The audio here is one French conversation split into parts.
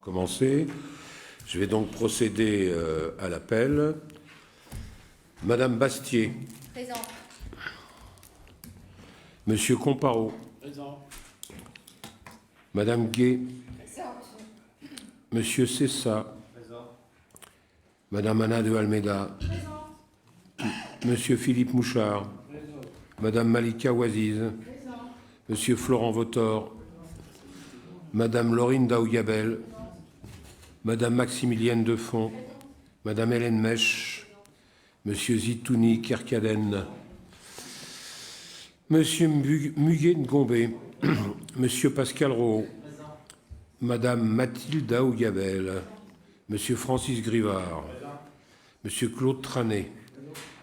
commencer. Je vais donc procéder à l'appel. Madame Bastier. Présent. Monsieur Comparot. Présent. Madame Gay. Présente. Monsieur Cessa. Présent. Madame Anna de Almeida. Présente. Monsieur Philippe Mouchard. Présent. Madame Malika Ouaziz. Présent. Monsieur Florent Votor. Madame Laurine Daouyabel. Madame Maximilienne Defont. Madame Hélène Mèche. Monsieur Zitouni Kerkaden. Monsieur Muguet Ngombé. Monsieur Pascal Rohaut. Madame Mathilde Daouyabel. Monsieur Francis Grivard. Monsieur Claude Tranet.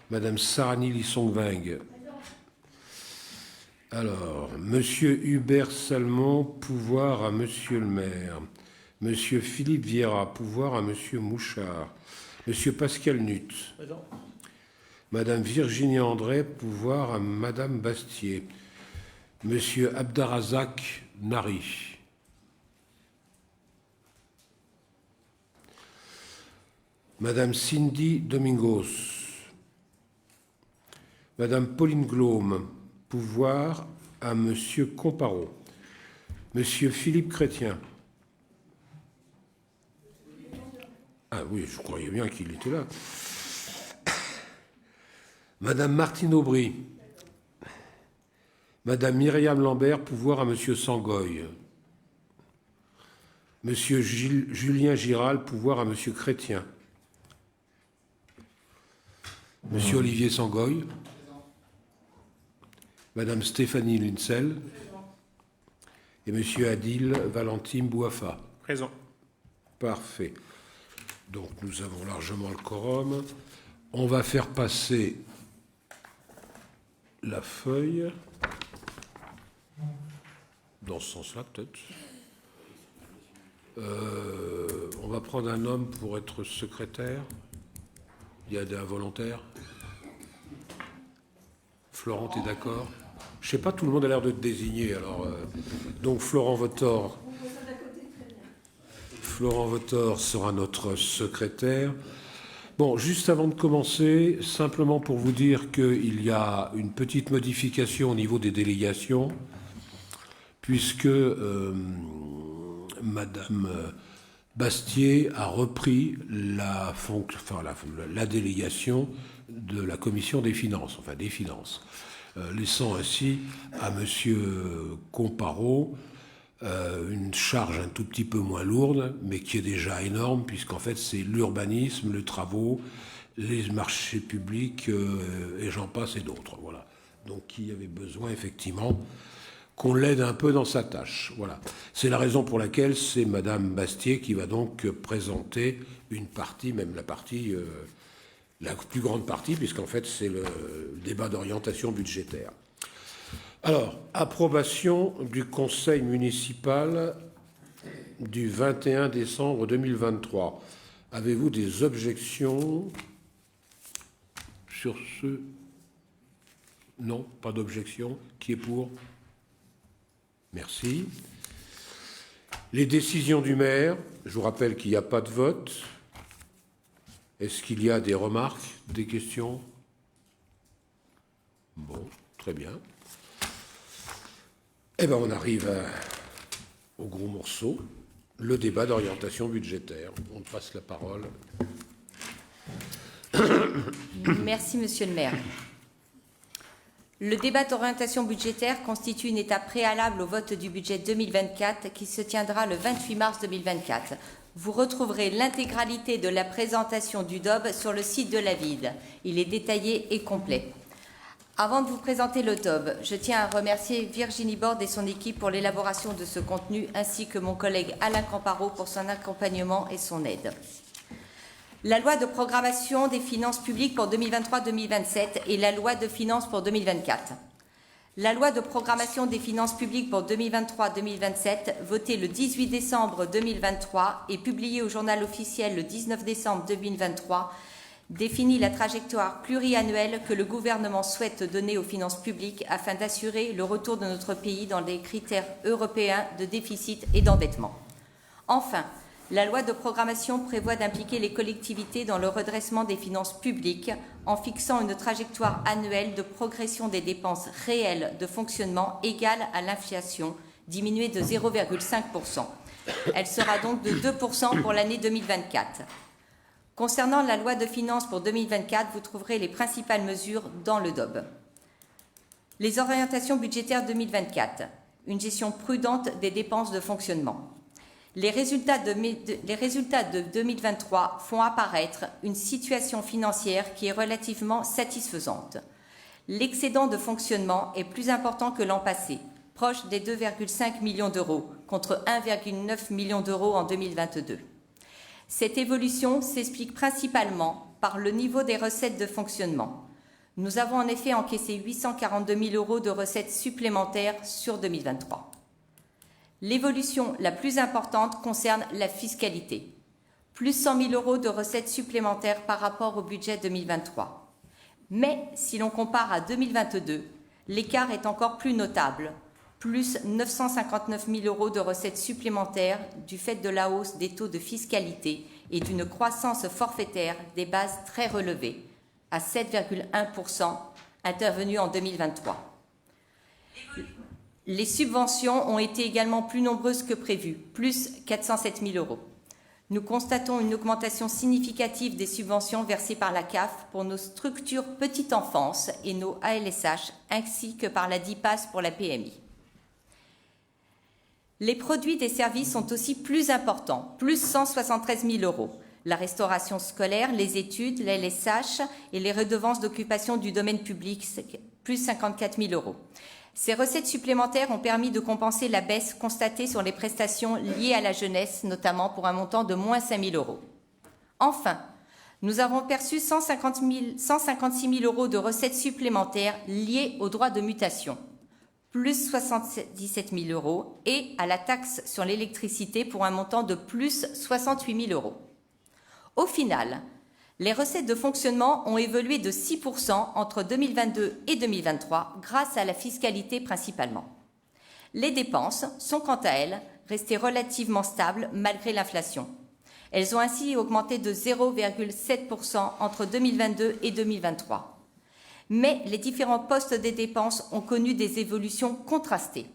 Madame Sarani Lissongving. Alors, Monsieur Hubert Salmon, pouvoir à Monsieur le maire. Monsieur Philippe Vieira, pouvoir à Monsieur Mouchard. Monsieur Pascal Nutt. Présent. Madame Virginie André, pouvoir à Madame Bastier. Monsieur Abdarazak Nari. Madame Cindy Domingos. Madame Pauline Glaume, pouvoir à Monsieur Comparot. Monsieur Philippe Chrétien. Ah oui, je croyais bien qu'il était là. Madame Martine Aubry. Madame Myriam Lambert, pouvoir à Monsieur Sangoy. Monsieur Julien Giral, pouvoir à Monsieur Chrétien. Monsieur Olivier Sangoy. Madame Stéphanie Luncel. Et Monsieur Adil Valentin Bouafa. Présent. Parfait. Donc nous avons largement le quorum. On va faire passer la feuille. Dans ce sens-là, peut-être. On va prendre un homme pour être secrétaire. Il y a des involontaires. Florent, tu es d'accord? Je ne sais pas, tout le monde a l'air de te désigner. Alors, donc Florent Votor. Florent Votor sera notre secrétaire. Bon, juste avant de commencer, simplement pour vous dire qu'il y a une petite modification au niveau des délégations, puisque Madame Bastier a repris la délégation de la commission des finances, enfin des finances, laissant ainsi à Monsieur Comparot une charge un tout petit peu moins lourde, mais qui est déjà énorme, puisqu'en fait c'est l'urbanisme, les travaux, les marchés publics, et j'en passe et d'autres. Voilà. Donc qui avait besoin effectivement qu'on l'aide un peu dans sa tâche. Voilà. C'est la raison pour laquelle c'est Madame Bastier qui va donc présenter une partie, même la partie, la plus grande partie, puisqu'en fait c'est le débat d'orientation budgétaire. Alors, approbation du Conseil municipal du 21 décembre 2023. Avez-vous des objections sur ce? Non, pas d'objection. Qui est pour? Merci. Les décisions du maire, je vous rappelle qu'il n'y a pas de vote. Est-ce qu'il y a des remarques, des questions? Bon, très bien. Eh bien, on arrive au gros morceau, le débat d'orientation budgétaire. On passe la parole. Merci, Monsieur le maire. Le débat d'orientation budgétaire constitue une étape préalable au vote du budget 2024 qui se tiendra le 28 mars 2024. Vous retrouverez l'intégralité de la présentation du DOB sur le site de la ville. Il est détaillé et complet. Avant de vous présenter le DOB, je tiens à remercier Virginie Borde et son équipe pour l'élaboration de ce contenu, ainsi que mon collègue Alain Comparot pour son accompagnement et son aide. La loi de programmation des finances publiques pour 2023-2027 et la loi de finances pour 2024. La loi de programmation des finances publiques pour 2023-2027, votée le 18 décembre 2023 et publiée au journal officiel le 19 décembre 2023, définit la trajectoire pluriannuelle que le gouvernement souhaite donner aux finances publiques afin d'assurer le retour de notre pays dans les critères européens de déficit et d'endettement. Enfin, La loi de programmation prévoit d'impliquer les collectivités dans le redressement des finances publiques en fixant une trajectoire annuelle de progression des dépenses réelles de fonctionnement égale à l'inflation, diminuée de 0,5%. Elle sera donc de 2% pour l'année 2024. Concernant la loi de finances pour 2024, vous trouverez les principales mesures dans le DOB. Les orientations budgétaires 2024. Une gestion prudente des dépenses de fonctionnement. Les résultats de 2023 font apparaître une situation financière qui est relativement satisfaisante. L'excédent de fonctionnement est plus important que l'an passé, proche des 2,5 millions d'euros, contre 1,9 million d'euros en 2022. Cette évolution s'explique principalement par le niveau des recettes de fonctionnement. Nous avons en effet encaissé 842 000 euros de recettes supplémentaires sur 2023. L'évolution la plus importante concerne la fiscalité. Plus 100 000 euros de recettes supplémentaires par rapport au budget 2023. Mais si l'on compare à 2022, l'écart est encore plus notable. Plus 959 000 euros de recettes supplémentaires du fait de la hausse des taux de fiscalité et d'une croissance forfaitaire des bases très relevées, à 7,1% intervenue en 2023. Les subventions ont été également plus nombreuses que prévu, plus 407 000 euros. Nous constatons une augmentation significative des subventions versées par la CAF pour nos structures petite enfance et nos ALSH, ainsi que par la DIPAS pour la PMI. Les produits des services sont aussi plus importants, plus 173 000 euros. La restauration scolaire, les études, l'ALSH et les redevances d'occupation du domaine public, plus 54 000 euros. Ces recettes supplémentaires ont permis de compenser la baisse constatée sur les prestations liées à la jeunesse, notamment pour un montant de moins 5 000 euros. Enfin, nous avons perçu 156 000 euros de recettes supplémentaires liées aux droits de mutation, plus 77 000 euros, et à la taxe sur l'électricité pour un montant de plus 68 000 euros. Au final, les recettes de fonctionnement ont évolué de 6% entre 2022 et 2023 grâce à la fiscalité principalement. Les dépenses sont quant à elles restées relativement stables malgré l'inflation. Elles ont ainsi augmenté de 0,7% entre 2022 et 2023. Mais les différents postes des dépenses ont connu des évolutions contrastées.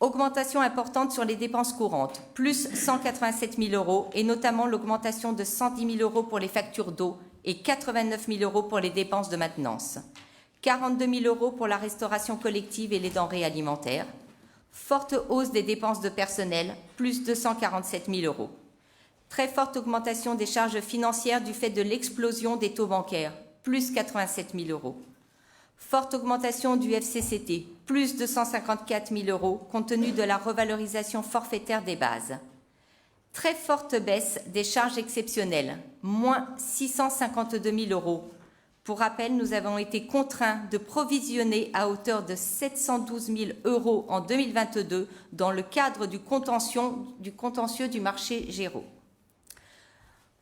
Augmentation importante sur les dépenses courantes, plus 187 000 euros, et notamment l'augmentation de 110 000 euros pour les factures d'eau et 89 000 euros pour les dépenses de maintenance. 42 000 euros pour la restauration collective et les denrées alimentaires. Forte hausse des dépenses de personnel, plus 247 000 euros. Très forte augmentation des charges financières du fait de l'explosion des taux bancaires, plus 87 000 euros. Forte augmentation du FCCT, plus 254 000 euros, compte tenu de la revalorisation forfaitaire des bases. Très forte baisse des charges exceptionnelles, moins 652 000 euros. Pour rappel, nous avons été contraints de provisionner à hauteur de 712 000 euros en 2022 dans le cadre du contentieux du marché Géraud.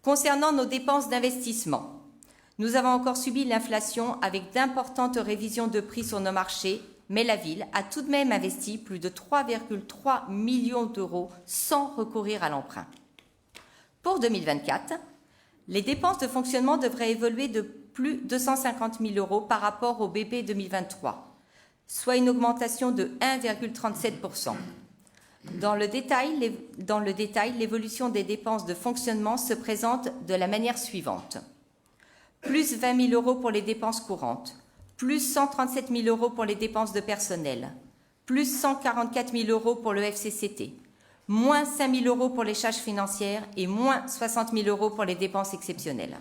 Concernant nos dépenses d'investissement, nous avons encore subi l'inflation avec d'importantes révisions de prix sur nos marchés, mais la ville a tout de même investi plus de 3,3 millions d'euros sans recourir à l'emprunt. Pour 2024, les dépenses de fonctionnement devraient évoluer de plus 250 000 euros par rapport au BP 2023, soit une augmentation de 1,37%. Dans le détail, l'évolution des dépenses de fonctionnement se présente de la manière suivante. Plus 20 000 euros pour les dépenses courantes, plus 137 000 euros pour les dépenses de personnel, plus 144 000 euros pour le FCCT, moins 5 000 euros pour les charges financières et moins 60 000 euros pour les dépenses exceptionnelles.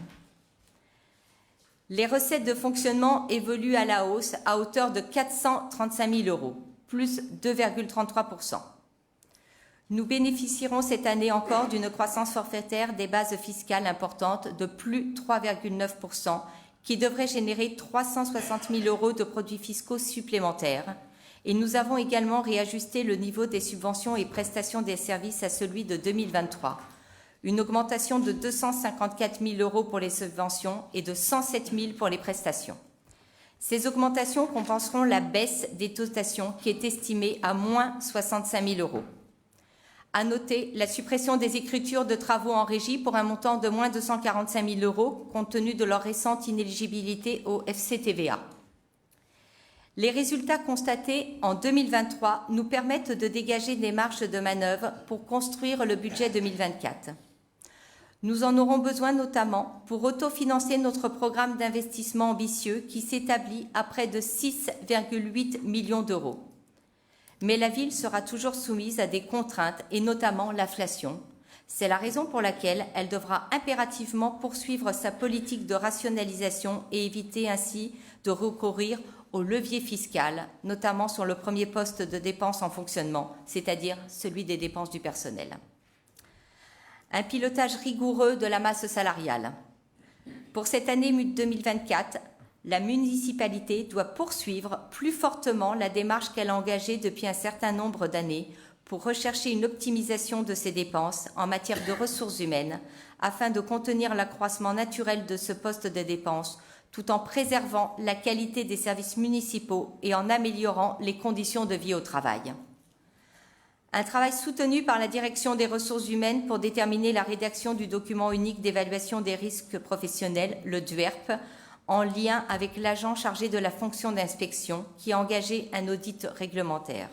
Les recettes de fonctionnement évoluent à la hausse à hauteur de 435 000 euros, plus 2,33%. Nous bénéficierons cette année encore d'une croissance forfaitaire des bases fiscales importantes de plus 3,9% qui devrait générer 360 000 euros de produits fiscaux supplémentaires. Et nous avons également réajusté le niveau des subventions et prestations des services à celui de 2023. Une augmentation de 254 000 euros pour les subventions et de 107 000 pour les prestations. Ces augmentations compenseront la baisse des dotations qui est estimée à moins 65 000 euros. À noter la suppression des écritures de travaux en régie pour un montant de moins de 145 000 euros, compte tenu de leur récente inéligibilité au FCTVA. Les résultats constatés en 2023 nous permettent de dégager des marges de manœuvre pour construire le budget 2024. Nous en aurons besoin notamment pour autofinancer notre programme d'investissement ambitieux qui s'établit à près de 6,8 millions d'euros. Mais la ville sera toujours soumise à des contraintes et notamment l'inflation. C'est la raison pour laquelle elle devra impérativement poursuivre sa politique de rationalisation et éviter ainsi de recourir au levier fiscal, notamment sur le premier poste de dépenses en fonctionnement, c'est-à-dire celui des dépenses du personnel. Un pilotage rigoureux de la masse salariale. Pour cette année 2024, la municipalité doit poursuivre plus fortement la démarche qu'elle a engagée depuis un certain nombre d'années pour rechercher une optimisation de ses dépenses en matière de ressources humaines afin de contenir l'accroissement naturel de ce poste de dépenses tout en préservant la qualité des services municipaux et en améliorant les conditions de vie au travail. Un travail soutenu par la Direction des ressources humaines pour déterminer la rédaction du document unique d'évaluation des risques professionnels, le DUERP, en lien avec l'agent chargé de la fonction d'inspection qui a engagé un audit réglementaire.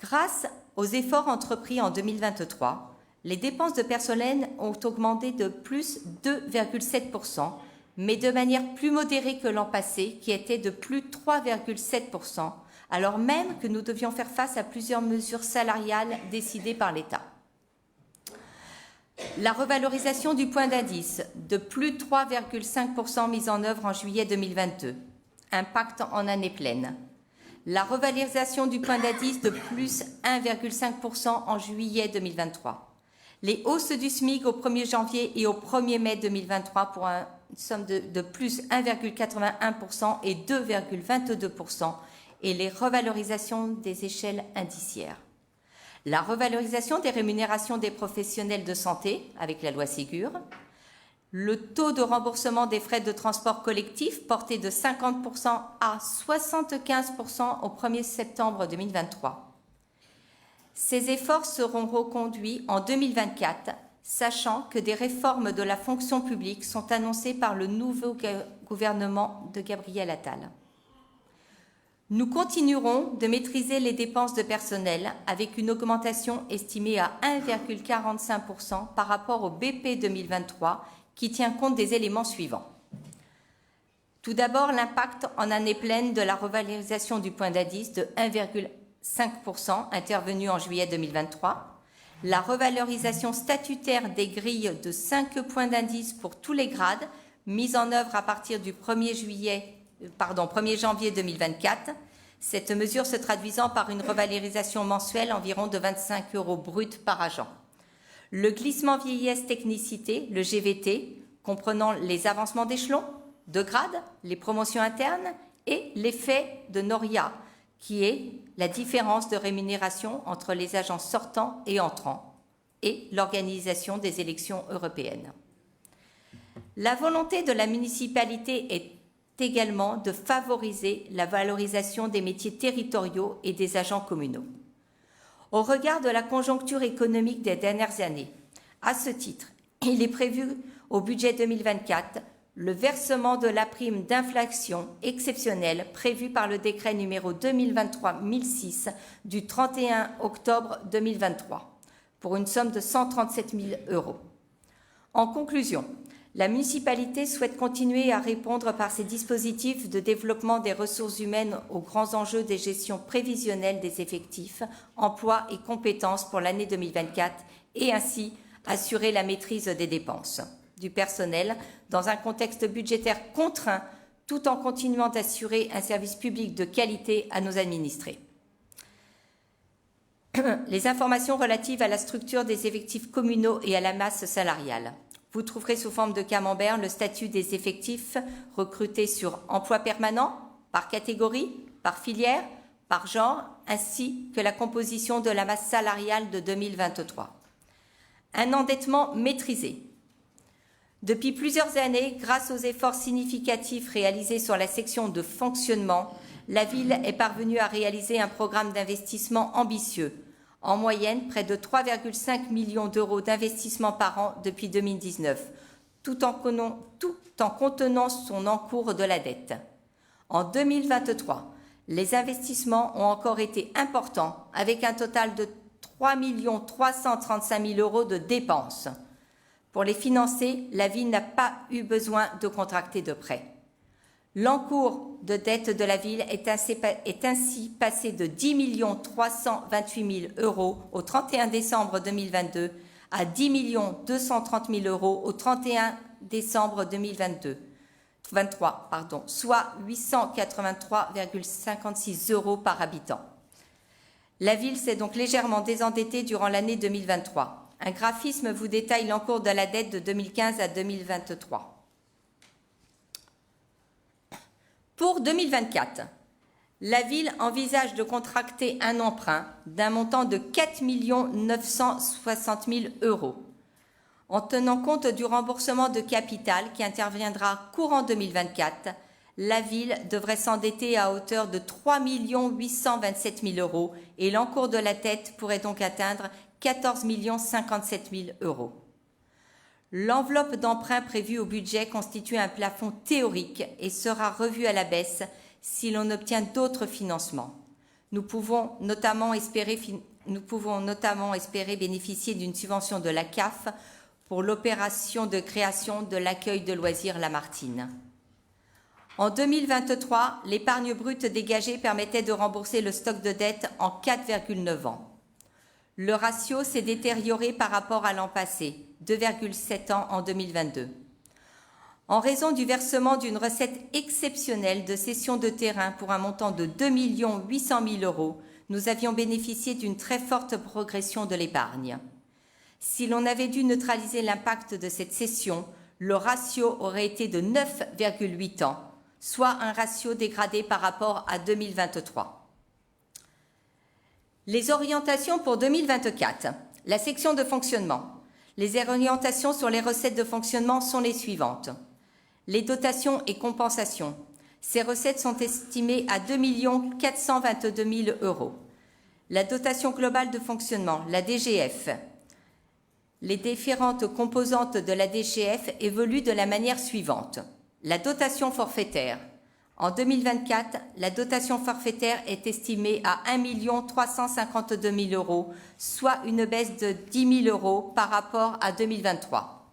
Grâce aux efforts entrepris en 2023, les dépenses de personnel ont augmenté de plus 2,7%, mais de manière plus modérée que l'an passé, qui était de plus 3,7%, alors même que nous devions faire face à plusieurs mesures salariales décidées par l'État. La revalorisation du point d'indice de plus 3,5% mise en œuvre en juillet 2022, impact en année pleine. La revalorisation du point d'indice de plus 1,5% en juillet 2023. Les hausses du SMIC au 1er janvier et au 1er mai 2023 pour une somme de plus 1,81% et 2,22% et les revalorisations des échelles indiciaires. La revalorisation des rémunérations des professionnels de santé avec la loi Ségur, le taux de remboursement des frais de transport collectif porté de 50% à 75% au 1er septembre 2023. Ces efforts seront reconduits en 2024, sachant que des réformes de la fonction publique sont annoncées par le nouveau gouvernement de Gabriel Attal. Nous continuerons de maîtriser les dépenses de personnel avec une augmentation estimée à 1,45% par rapport au BP 2023 qui tient compte des éléments suivants. Tout d'abord, l'impact en année pleine de la revalorisation du point d'indice de 1,5% intervenue en juillet 2023, la revalorisation statutaire des grilles de 5 points d'indice pour tous les grades mise en œuvre à partir du 1er janvier 2024, cette mesure se traduisant par une revalorisation mensuelle environ de 25 € bruts par agent. Le glissement vieillesse technicité, le GVT, comprenant les avancements d'échelon, de grade, les promotions internes et l'effet de Noria, qui est la différence de rémunération entre les agents sortants et entrants, et l'organisation des élections européennes. La volonté de la municipalité est également de favoriser la valorisation des métiers territoriaux et des agents communaux. Au regard de la conjoncture économique des dernières années, à ce titre, il est prévu au budget 2024 le versement de la prime d'inflation exceptionnelle prévue par le décret numéro 2023-1006 du 31 octobre 2023 pour une somme de 137 000 €. En conclusion, la municipalité souhaite continuer à répondre par ses dispositifs de développement des ressources humaines aux grands enjeux des gestions prévisionnelles des effectifs, emplois et compétences pour l'année 2024 et ainsi assurer la maîtrise des dépenses du personnel dans un contexte budgétaire contraint tout en continuant d'assurer un service public de qualité à nos administrés. Les informations relatives à la structure des effectifs communaux et à la masse salariale. Vous trouverez sous forme de camembert le statut des effectifs recrutés sur emploi permanent, par catégorie, par filière, par genre, ainsi que la composition de la masse salariale de 2023. Un endettement maîtrisé. Depuis plusieurs années, grâce aux efforts significatifs réalisés sur la section de fonctionnement, la ville est parvenue à réaliser un programme d'investissement ambitieux, En moyenne, près de 3,5 millions d'euros d'investissement par an depuis 2019, tout en contenant son encours de la dette. En 2023, les investissements ont encore été importants, avec un total de 3 335 000 euros de dépenses. Pour les financer, la ville n'a pas eu besoin de contracter de prêts. L'encours de dette de la ville est ainsi passé de 10 328 000 euros au 31 décembre 2022 à 10 230 000 euros au 31 décembre 2023, soit 883,56 euros par habitant. La ville s'est donc légèrement désendettée durant l'année 2023. Un graphisme vous détaille l'encours de la dette de 2015 à 2023. Pour 2024, la ville envisage de contracter un emprunt d'un montant de 4 960 000 euros. En tenant compte du remboursement de capital qui interviendra courant 2024, la ville devrait s'endetter à hauteur de 3 827 000 euros et l'encours de la dette pourrait donc atteindre 14 057 000 euros. L'enveloppe d'emprunt prévue au budget constitue un plafond théorique et sera revue à la baisse si l'on obtient d'autres financements. Nous pouvons notamment espérer bénéficier d'une subvention de la CAF pour l'opération de création de l'accueil de loisirs Lamartine. En 2023, l'épargne brute dégagée permettait de rembourser le stock de dette en 4,9 ans. Le ratio s'est détérioré par rapport à l'an passé, 2,7 ans en 2022. En raison du versement d'une recette exceptionnelle de cession de terrain pour un montant de 2 800 000 euros, nous avions bénéficié d'une très forte progression de l'épargne. Si l'on avait dû neutraliser l'impact de cette cession, le ratio aurait été de 9,8 ans, soit un ratio dégradé par rapport à 2023. Les orientations pour 2024. La section de fonctionnement. Les orientations sur les recettes de fonctionnement sont les suivantes. Les dotations et compensations. Ces recettes sont estimées à 2 422 000 euros. La dotation globale de fonctionnement, la DGF. Les différentes composantes de la DGF évoluent de la manière suivante. La dotation forfaitaire. En 2024, la dotation forfaitaire est estimée à 1 352 000 euros, soit une baisse de 10 000 euros par rapport à 2023.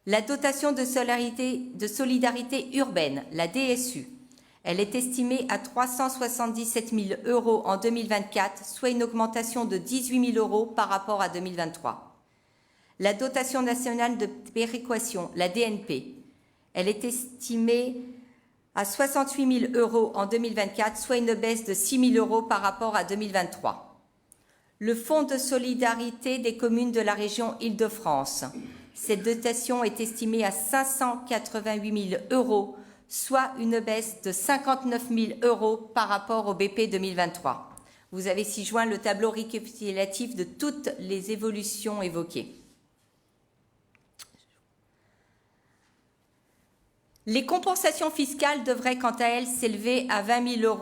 La dotation de solidarité urbaine, la DSU, elle est estimée à 377 000 euros en 2024, soit une augmentation de 18 000 euros par rapport à 2023. La dotation nationale de péréquation, la DNP, elle est estimée à 68 000 euros en 2024, soit une baisse de 6 000 euros par rapport à 2023. Le Fonds de solidarité des communes de la région Île-de-France. Cette dotation est estimée à 588 000 euros, soit une baisse de 59 000 euros par rapport au BP 2023. Vous avez ci-joint le tableau récapitulatif de toutes les évolutions évoquées. Les compensations fiscales devraient quant à elles s'élever à 20 000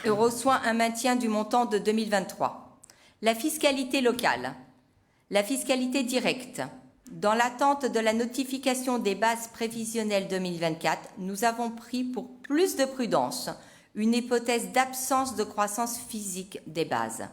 euros, soit un maintien du montant de 2023. La fiscalité locale. La fiscalité directe. Dans l'attente de la notification des bases prévisionnelles 2024, nous avons pris pour plus de prudence une hypothèse d'absence de croissance physique des bases.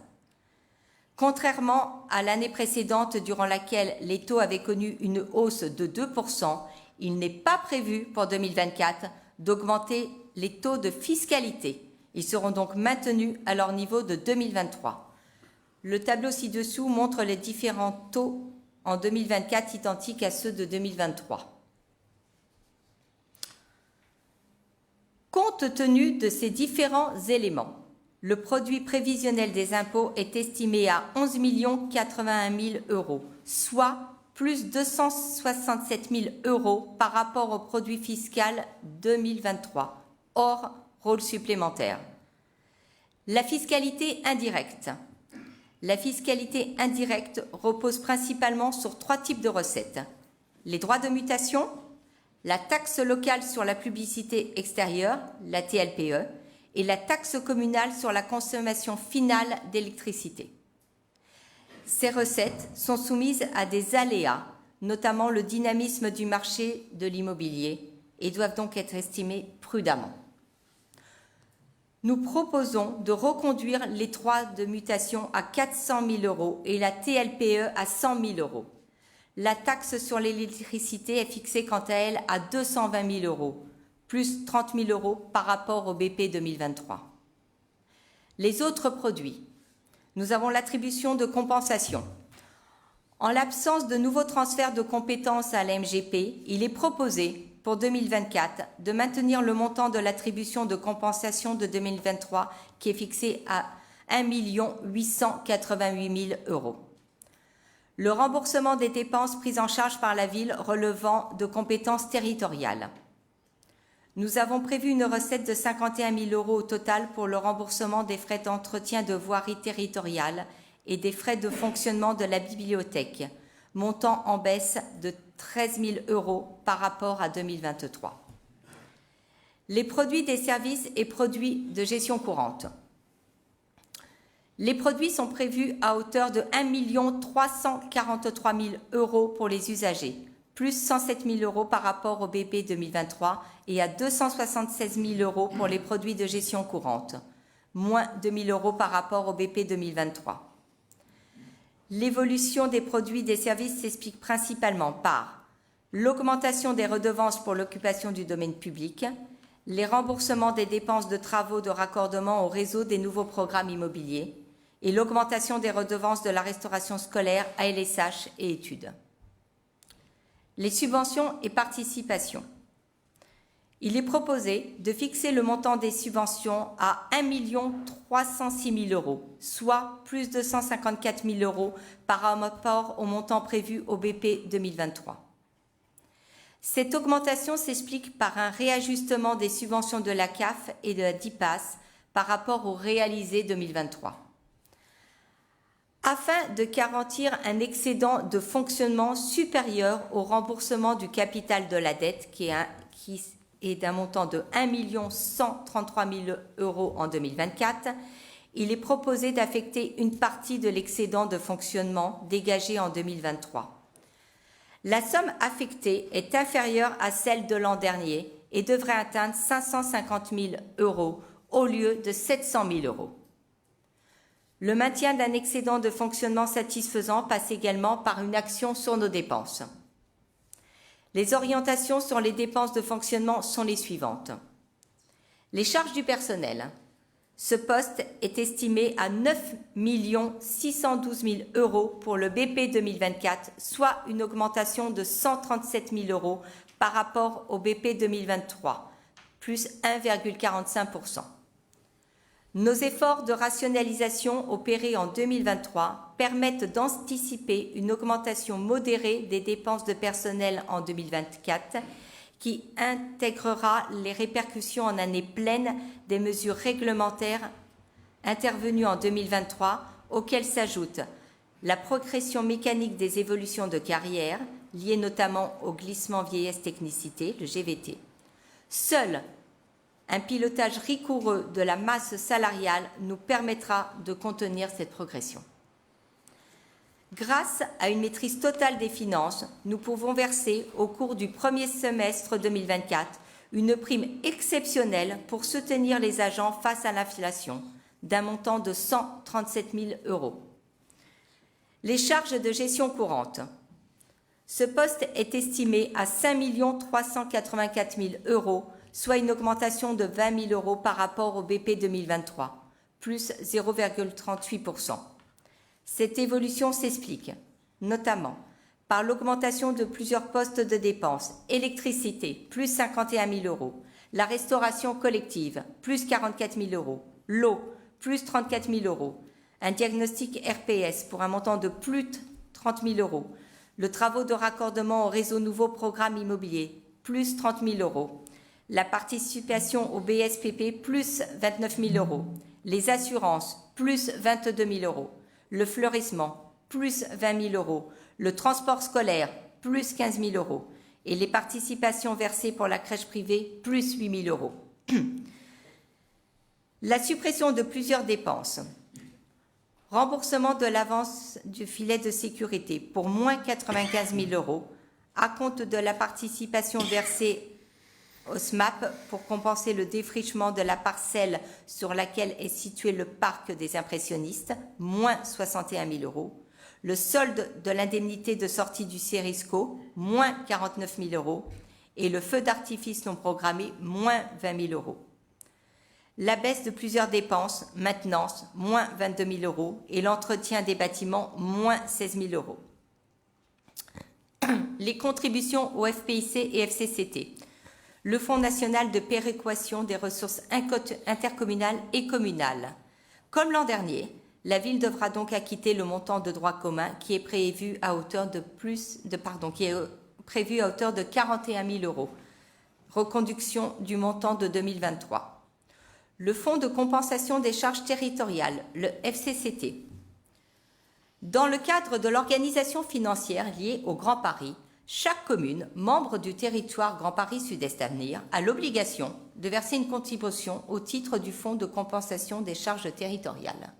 Contrairement à l'année précédente durant laquelle les taux avaient connu une hausse de 2%, il n'est pas prévu pour 2024 d'augmenter les taux de fiscalité. Ils seront donc maintenus à leur niveau de 2023. Le tableau ci-dessous montre les différents taux en 2024 identiques à ceux de 2023. Compte tenu de ces différents éléments, le produit prévisionnel des impôts est estimé à 11 081 000 euros, soit plus 267 000 euros par rapport au produit fiscal 2023, hors rôle supplémentaire. La fiscalité indirecte. La fiscalité indirecte repose principalement sur 3 types de recettes. Les droits de mutation, la taxe locale sur la publicité extérieure, la TLPE, et la taxe communale sur la consommation finale d'électricité. Ces recettes sont soumises à des aléas, notamment le dynamisme du marché de l'immobilier, et doivent donc être estimées prudemment. Nous proposons de reconduire les droits de mutation à 400 000 € et la TLPE à 100 000 €. La taxe sur l'électricité est fixée quant à elle à 220 000 €, plus 30 000 € par rapport au BP 2023. Les autres produits. Nous avons l'attribution de compensation. En l'absence de nouveaux transferts de compétences à la MGP, il est proposé pour 2024 de maintenir le montant de l'attribution de compensation de 2023 qui est fixé à 1 888 000 €. Le remboursement des dépenses prises en charge par la ville relevant de compétences territoriales. Nous avons prévu une recette de 51 000 € au total pour le remboursement des frais d'entretien de voirie territoriale et des frais de fonctionnement de la bibliothèque, montant en baisse de 13 000 € par rapport à 2023. Les produits des services et produits de gestion courante. Les produits sont prévus à hauteur de 1 343 000 € pour les usagers, plus 107 000 € par rapport au BP 2023 et à 276 000 € pour les produits de gestion courante, moins 2 000 € par rapport au BP 2023. L'évolution des produits des services s'explique principalement par l'augmentation des redevances pour l'occupation du domaine public, les remboursements des dépenses de travaux de raccordement au réseau des nouveaux programmes immobiliers et l'augmentation des redevances de la restauration scolaire, ALSH et études. Les subventions et participations. Il est proposé de fixer le montant des subventions à 1 306 000 €, soit plus de 154 000 € par rapport au montant prévu au BP 2023. Cette augmentation s'explique par un réajustement des subventions de la CAF et de la DIPAS par rapport au réalisé 2023. Afin de garantir un excédent de fonctionnement supérieur au remboursement du capital de la dette qui est d'un montant de 1 133 000 € en 2024, il est proposé d'affecter une partie de l'excédent de fonctionnement dégagé en 2023. La somme affectée est inférieure à celle de l'an dernier et devrait atteindre 550 000 € au lieu de 700 000 €. Le maintien d'un excédent de fonctionnement satisfaisant passe également par une action sur nos dépenses. Les orientations sur les dépenses de fonctionnement sont les suivantes. Les charges du personnel. Ce poste est estimé à 9 612 000 € pour le BP 2024, soit une augmentation de 137 000 € par rapport au BP 2023, plus 1,45 %. Nos efforts de rationalisation opérés en 2023 permettent d'anticiper une augmentation modérée des dépenses de personnel en 2024 qui intégrera les répercussions en année pleine des mesures réglementaires intervenues en 2023 auxquelles s'ajoute la progression mécanique des évolutions de carrière liées notamment au glissement vieillesse-technicité, le GVT. Seul un pilotage rigoureux de la masse salariale nous permettra de contenir cette progression. Grâce à une maîtrise totale des finances, nous pouvons verser au cours du premier semestre 2024 une prime exceptionnelle pour soutenir les agents face à l'inflation d'un montant de 137 000 €. Les charges de gestion courante. Ce poste est estimé à 5 384 000 €, soit une augmentation de 20 000 € par rapport au BP 2023, plus 0,38 %. Cette évolution s'explique notamment par l'augmentation de plusieurs postes de dépenses, électricité, plus 51 000 €, la restauration collective, plus 44 000 €, l'eau, plus 34 000 €, un diagnostic RPS pour un montant de plus de 30 000 €, le travaux de raccordement au réseau nouveau programme immobilier, plus 30 000 €, la participation au BSPP, plus 29 000 €, les assurances, plus 22 000 €, le fleurissement, plus 20 000 €, le transport scolaire, plus 15 000 € et les participations versées pour la crèche privée, plus 8 000 €. La suppression de plusieurs dépenses. Remboursement de l'avance du filet de sécurité pour moins 95 000 euros à compte de la participation versée au SMAP pour compenser le défrichement de la parcelle sur laquelle est situé le parc des impressionnistes, moins 61 000 euros. Le solde de l'indemnité de sortie du CERISCO, moins 49 000 euros. Et le feu d'artifice non programmé, moins 20 000 euros. La baisse de plusieurs dépenses, maintenance, moins 22 000 euros. Et l'entretien des bâtiments, moins 16 000 euros. Les contributions au FPIC et FCCT. Le Fonds national de péréquation des ressources intercommunales et communales. Comme l'an dernier, la ville devra donc acquitter le montant de droit commun qui est prévu à hauteur de 41 000 euros. Reconduction du montant de 2023. Le Fonds de compensation des charges territoriales, le FCCT. Dans le cadre de l'organisation financière liée au Grand Paris, chaque commune, membre du territoire Grand Paris Sud-Est Avenir, a l'obligation de verser une contribution au titre du Fonds de compensation des charges territoriales.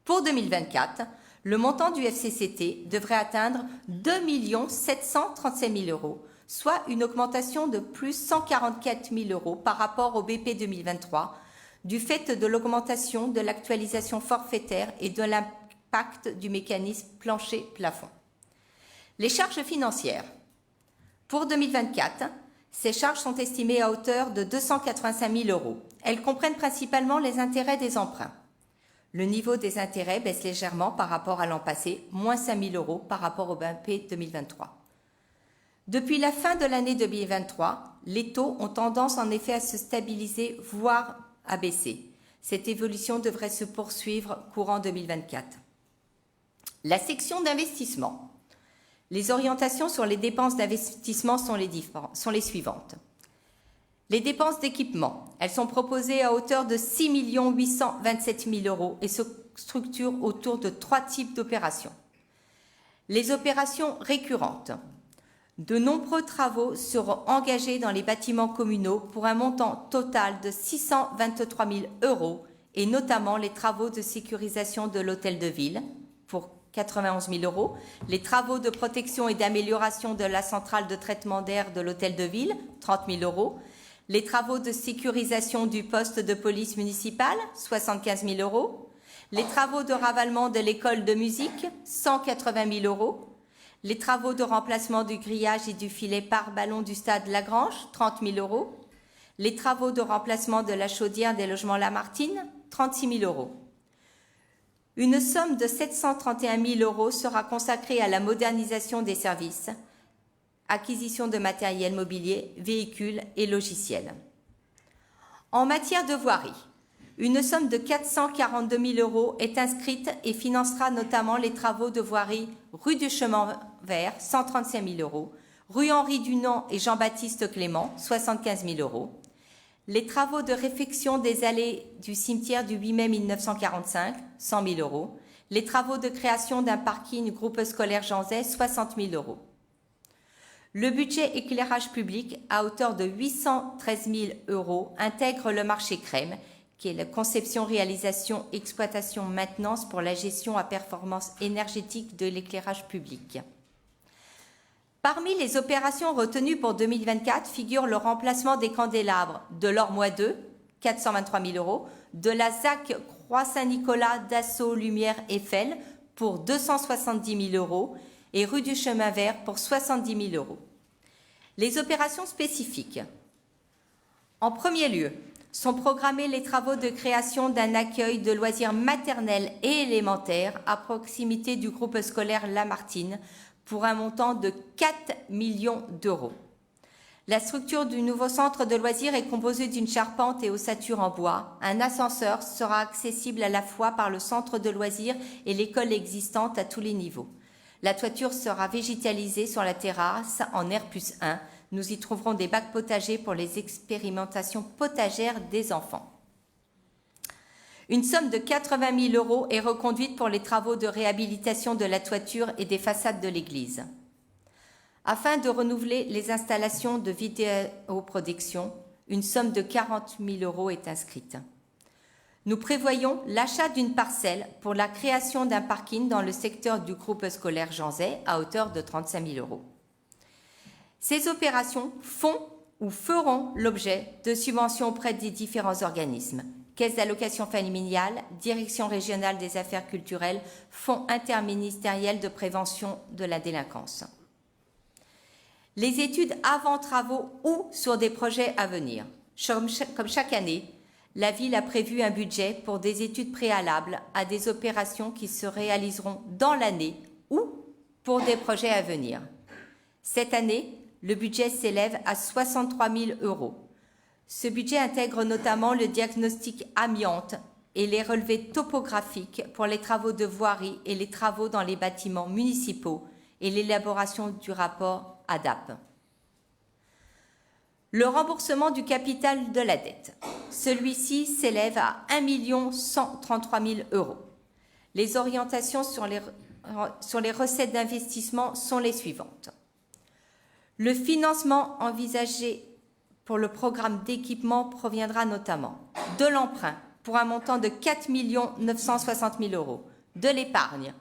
Pour 2024, le montant du FCCT devrait atteindre 2 737 000 euros, soit une augmentation de plus 144 000 euros par rapport au BP 2023, du fait de l'augmentation de l'actualisation forfaitaire et de l'impact du mécanisme plancher-plafond. Les charges financières. Pour 2024, ces charges sont estimées à hauteur de 285 000 euros. Elles comprennent principalement les intérêts des emprunts. Le niveau des intérêts baisse légèrement par rapport à l'an passé, moins 5 000 euros par rapport au BP 2023. Depuis la fin de l'année 2023, les taux ont tendance en effet à se stabiliser, voire à baisser. Cette évolution devrait se poursuivre courant 2024. La section d'investissement. Les orientations sur les dépenses d'investissement sont les suivantes. Les dépenses d'équipement, elles sont proposées à hauteur de 6 827 000 euros et se structurent autour de 3 types d'opérations. Les opérations récurrentes. De nombreux travaux seront engagés dans les bâtiments communaux pour un montant total de 623 000 euros et notamment les travaux de sécurisation de l'hôtel de ville pour 91 000 euros, les travaux de protection et d'amélioration de la centrale de traitement d'air de l'hôtel de ville, 30 000 euros, les travaux de sécurisation du poste de police municipale, 75 000 euros, les travaux de ravalement de l'école de musique, 180 000 euros, les travaux de remplacement du grillage et du filet pare-ballon du stade Lagrange, 30 000 euros, les travaux de remplacement de la chaudière des logements Lamartine, 36 000 euros. Une somme de 731 000 euros sera consacrée à la modernisation des services, acquisition de matériel mobilier, véhicules et logiciels. En matière de voirie, une somme de 442 000 euros est inscrite et financera notamment les travaux de voirie rue du Chemin Vert, 135 000 euros, rue Henri Dunant et Jean-Baptiste Clément, 75 000 euros, les travaux de réfection des allées du cimetière du 8 mai 1945, 100 000 euros, les travaux de création d'un parking groupe scolaire Jean Zay, 60 000 euros. Le budget éclairage public à hauteur de 813 000 euros intègre le marché crème, qui est la conception, réalisation, exploitation, maintenance pour la gestion à performance énergétique de l'éclairage public. Parmi les opérations retenues pour 2024 figure le remplacement des candélabres de l'Ormois 2, 423 000 euros, de la ZAC Croix-Saint-Nicolas d'Assaut Lumière Eiffel pour 270 000 euros et rue du Chemin Vert pour 70 000 euros. Les opérations spécifiques. En premier lieu, sont programmés les travaux de création d'un accueil de loisirs maternels et élémentaires à proximité du groupe scolaire Lamartine pour un montant de 4 millions d'euros. La structure du nouveau centre de loisirs est composée d'une charpente et ossature en bois. Un ascenseur sera accessible à la fois par le centre de loisirs et l'école existante à tous les niveaux. La toiture sera végétalisée sur la terrasse en R+1. Nous y trouverons des bacs potagers pour les expérimentations potagères des enfants. Une somme de 80 000 euros est reconduite pour les travaux de réhabilitation de la toiture et des façades de l'église. Afin de renouveler les installations de vidéoprotection, une somme de 40 000 euros est inscrite. Nous prévoyons l'achat d'une parcelle pour la création d'un parking dans le secteur du groupe scolaire Jean Zay à hauteur de 35 000 €. Ces opérations font ou feront l'objet de subventions auprès des différents organismes, Caisse d'allocation familiale, Direction régionale des affaires culturelles, Fonds interministériel de prévention de la délinquance. Les études avant travaux ou sur des projets à venir. Comme chaque année, la ville a prévu un budget pour des études préalables à des opérations qui se réaliseront dans l'année ou pour des projets à venir. Cette année, le budget s'élève à 63 000 €. Ce budget intègre notamment le diagnostic amiante et les relevés topographiques pour les travaux de voirie et les travaux dans les bâtiments municipaux et l'élaboration du rapport ADAP. Le remboursement du capital de la dette. Celui-ci s'élève à 1 133 000 €. Les orientations sur les recettes d'investissement sont les suivantes. Le financement envisagé pour le programme d'équipement proviendra notamment de l'emprunt pour un montant de 4 960 000 €, de l'épargne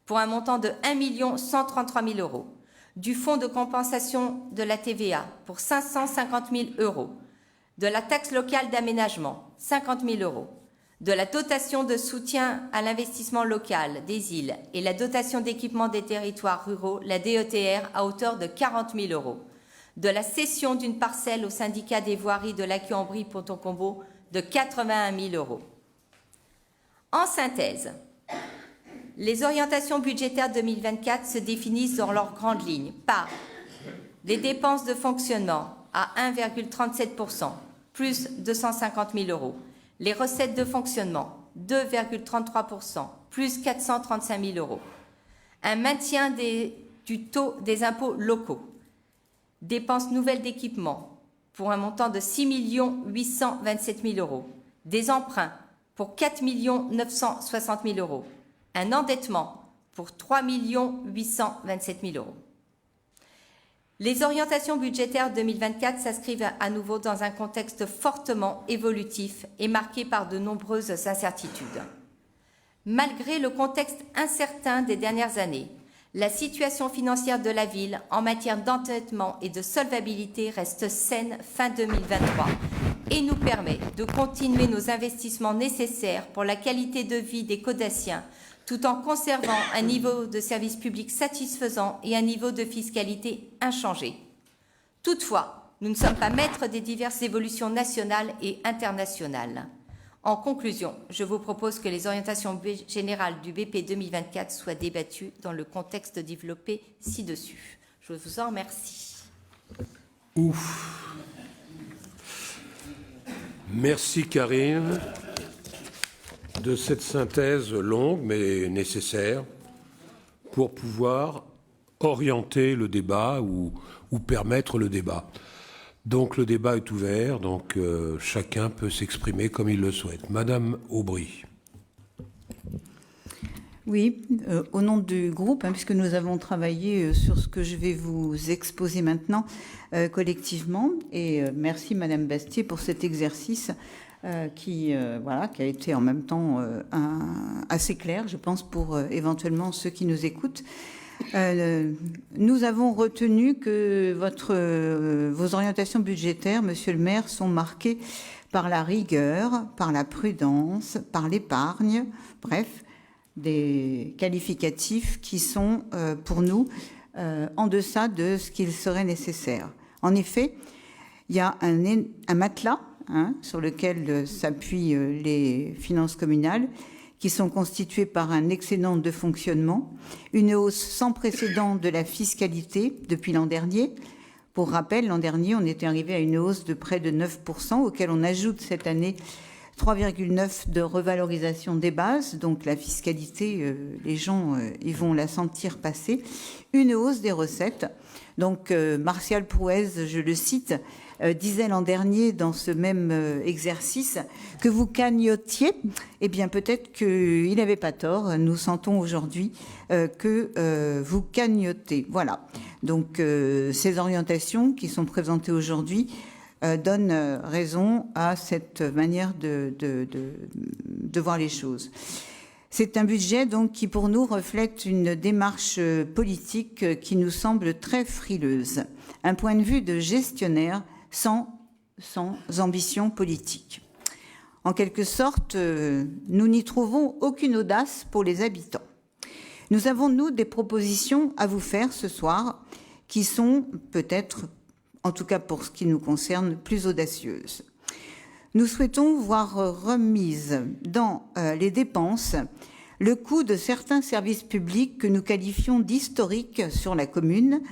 pour un montant de 1 133 000 €, du fonds de compensation de la TVA pour 550 000 €, de la taxe locale d'aménagement 50 000 €, de la dotation de soutien à l'investissement local des îles et la dotation d'équipement des territoires ruraux, la DETR, à hauteur de 40 000 €, de la cession d'une parcelle au syndicat des voiries de Lacquey-en-Brie-Ponton-Combo de 81 000 €. En synthèse, les orientations budgétaires 2024 se définissent dans leurs grandes lignes par les dépenses de fonctionnement à 1,37%, plus 250 000 €, les recettes de fonctionnement 2,33%, plus 435 000 €, un maintien du taux des impôts locaux, dépenses nouvelles d'équipement pour un montant de 6 827 000 €, des emprunts pour 4 960 000 €, un endettement pour 3 827 000 €. Les orientations budgétaires 2024 s'inscrivent à nouveau dans un contexte fortement évolutif et marqué par de nombreuses incertitudes. Malgré le contexte incertain des dernières années, la situation financière de la ville en matière d'endettement et de solvabilité reste saine fin 2023 et nous permet de continuer nos investissements nécessaires pour la qualité de vie des Caudassiens tout en conservant un niveau de service public satisfaisant et un niveau de fiscalité inchangé. Toutefois, nous ne sommes pas maîtres des diverses évolutions nationales et internationales. En conclusion, je vous propose que les orientations générales du BP 2024 soient débattues dans le contexte développé ci-dessus. Je vous en remercie. Ouf. Merci Karine de cette synthèse longue mais nécessaire pour pouvoir orienter le débat ou permettre le débat. Donc le débat est ouvert, donc chacun peut s'exprimer comme il le souhaite. Madame Aubry. Oui, au nom du groupe, puisque nous avons travaillé sur ce que je vais vous exposer maintenant collectivement. Et merci Madame Bastier pour cet exercice qui a été en même temps assez clair, je pense, pour éventuellement ceux qui nous écoutent. Nous avons retenu que vos orientations budgétaires, Monsieur le maire, sont marquées par la rigueur, par la prudence, par l'épargne, bref, des qualificatifs qui sont pour nous en deçà de ce qu'il serait nécessaire. En effet, il y a un matelas sur lequel s'appuient les finances communales, qui sont constitués par un excédent de fonctionnement, une hausse sans précédent de la fiscalité depuis l'an dernier. Pour rappel, l'an dernier, on était arrivé à une hausse de près de 9%, auquel on ajoute cette année 3,9% de revalorisation des bases. Donc la fiscalité, les gens ils vont la sentir passer. Une hausse des recettes. Donc Martial Prouez, je le cite, disait l'an dernier dans ce même exercice que vous cagnotiez. Eh bien, peut-être qu'il n'avait pas tort. Nous sentons aujourd'hui que vous cagnotez. Voilà. Donc, ces orientations qui sont présentées aujourd'hui donnent raison à cette manière de de voir les choses. C'est un budget donc qui pour nous reflète une démarche politique qui nous semble très frileuse, un point de vue de gestionnaire sans ambition politique. En quelque sorte, nous n'y trouvons aucune audace pour les habitants. Nous avons, nous, des propositions à vous faire ce soir qui sont peut-être, en tout cas pour ce qui nous concerne, plus audacieuses. Nous souhaitons voir remise dans les dépenses le coût de certains services publics que nous qualifions d'historiques sur la commune.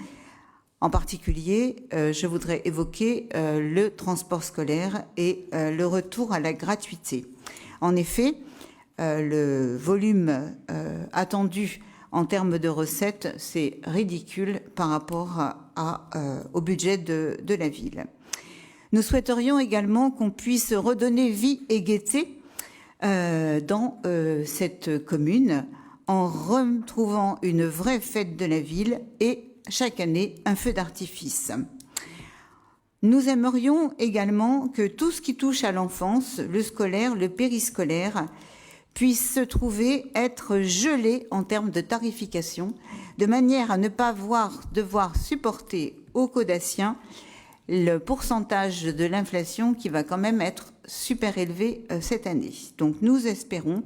En particulier, je voudrais évoquer le transport scolaire et le retour à la gratuité. En effet, le volume attendu en termes de recettes, c'est ridicule par rapport au budget de la ville. Nous souhaiterions également qu'on puisse redonner vie et gaieté dans cette commune en retrouvant une vraie fête de la ville et chaque année un feu d'artifice. Nous aimerions également que tout ce qui touche à l'enfance, le scolaire, le périscolaire, puisse se trouver être gelé en termes de tarification, de manière à ne pas devoir supporter aux Codassiens le pourcentage de l'inflation qui va quand même être super élevé cette année. Donc nous espérons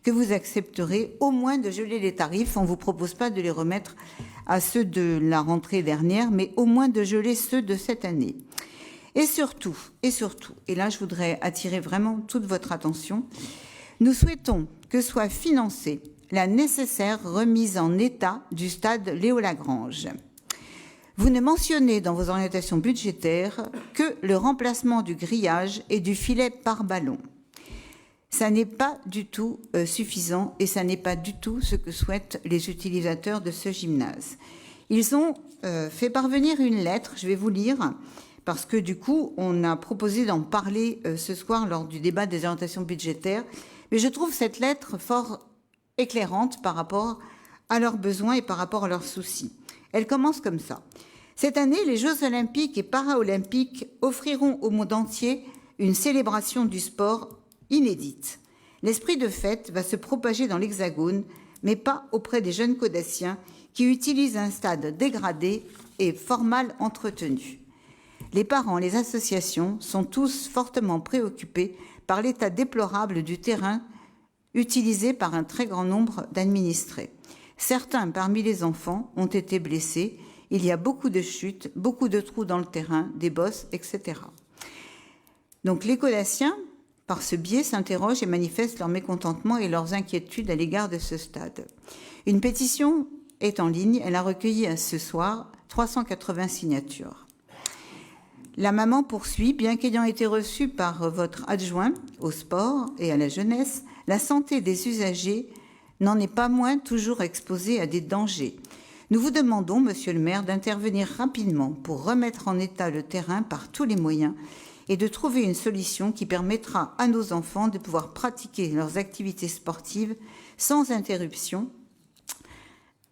que vous accepterez au moins de geler les tarifs. On ne vous propose pas de les remettre à ceux de la rentrée dernière, mais au moins de geler ceux de cette année. Et surtout, et là je voudrais attirer vraiment toute votre attention, nous souhaitons que soit financée la nécessaire remise en état du stade Léo-Lagrange. Vous ne mentionnez dans vos orientations budgétaires que le remplacement du grillage et du filet par ballon. Ça n'est pas du tout suffisant et ça n'est pas du tout ce que souhaitent les utilisateurs de ce gymnase. Ils ont fait parvenir une lettre, je vais vous lire, parce que du coup, on a proposé d'en parler ce soir lors du débat des orientations budgétaires, mais je trouve cette lettre fort éclairante par rapport à leurs besoins et par rapport à leurs soucis. Elle commence comme ça. Cette année, les Jeux olympiques et paralympiques offriront au monde entier une célébration du sport inédite. L'esprit de fête va se propager dans l'Hexagone, mais pas auprès des jeunes Codassiens qui utilisent un stade dégradé et fort mal entretenu. Les parents, les associations sont tous fortement préoccupés par l'état déplorable du terrain utilisé par un très grand nombre d'administrés. Certains parmi les enfants ont été blessés. Il y a beaucoup de chutes, beaucoup de trous dans le terrain, des bosses, etc. Donc les Codassiens, par ce biais, s'interrogent et manifestent leur mécontentement et leurs inquiétudes à l'égard de ce stade. Une pétition est en ligne. Elle a recueilli ce soir 380 signatures. La maman poursuit, bien qu'ayant été reçue par votre adjoint au sport et à la jeunesse, la santé des usagers n'en est pas moins toujours exposée à des dangers. Nous vous demandons, monsieur le maire, d'intervenir rapidement pour remettre en état le terrain par tous les moyens et de trouver une solution qui permettra à nos enfants de pouvoir pratiquer leurs activités sportives sans interruption.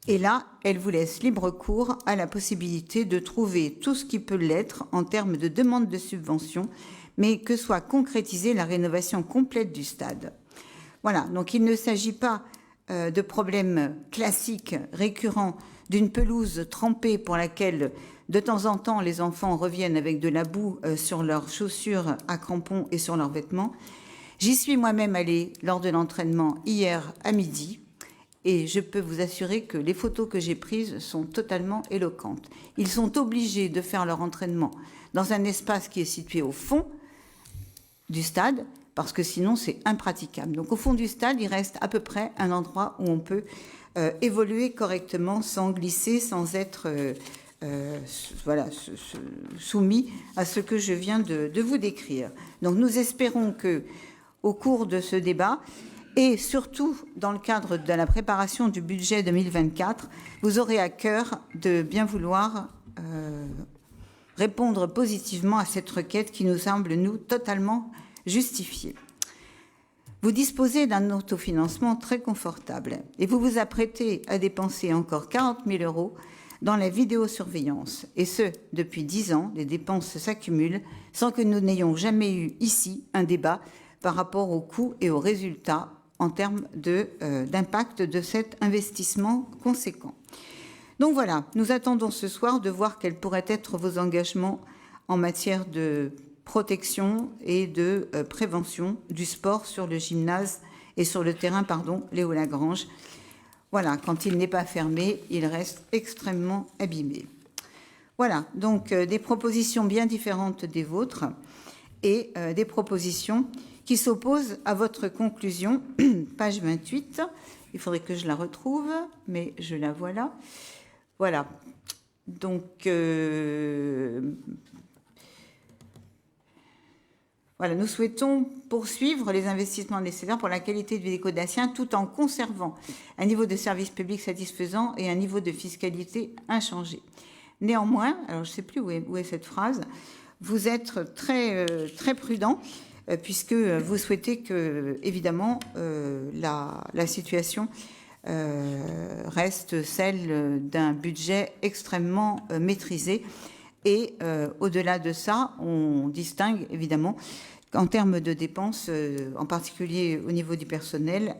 Et là, elle vous laisse libre cours à la possibilité de trouver tout ce qui peut l'être en termes de demande de subvention, mais que soit concrétisée la rénovation complète du stade. Voilà, donc il ne s'agit pas de problèmes classiques, récurrents, d'une pelouse trempée pour laquelle, de temps en temps, les enfants reviennent avec de la boue sur leurs chaussures à crampons et sur leurs vêtements. J'y suis moi-même allée lors de l'entraînement hier à midi. Et je peux vous assurer que les photos que j'ai prises sont totalement éloquentes. Ils sont obligés de faire leur entraînement dans un espace qui est situé au fond du stade, parce que sinon c'est impraticable. Donc au fond du stade, il reste à peu près un endroit où on peut évoluer correctement sans glisser, sans être soumis à ce que je viens de vous décrire. Donc nous espérons que, au cours de ce débat, et surtout, dans le cadre de la préparation du budget 2024, vous aurez à cœur de bien vouloir répondre positivement à cette requête qui nous semble, nous, totalement justifiée. Vous disposez d'un autofinancement très confortable et vous vous apprêtez à dépenser encore 40 000 € dans la vidéosurveillance. Et ce, depuis 10 ans, les dépenses s'accumulent sans que nous n'ayons jamais eu ici un débat par rapport aux coûts et aux résultats en termes d'impact de cet investissement conséquent. Donc voilà, nous attendons ce soir de voir quels pourraient être vos engagements en matière de protection et de prévention du sport sur le gymnase et sur le terrain, Léo Lagrange. Voilà, quand il n'est pas fermé, il reste extrêmement abîmé. Voilà, donc des propositions bien différentes des vôtres et des propositions qui s'opposent à votre conclusion, page 28. Il faudrait que je la retrouve, mais je la vois là. Voilà, donc voilà, nous souhaitons poursuivre les investissements nécessaires pour la qualité de vie des Caudassiens tout en conservant un niveau de service public satisfaisant et un niveau de fiscalité inchangé. Néanmoins, alors je ne sais plus où est cette phrase, vous êtes très prudent puisque vous souhaitez que, évidemment, la situation reste celle d'un budget extrêmement maîtrisé. Et au-delà de ça, on distingue évidemment qu'en termes de dépenses, en particulier au niveau du personnel,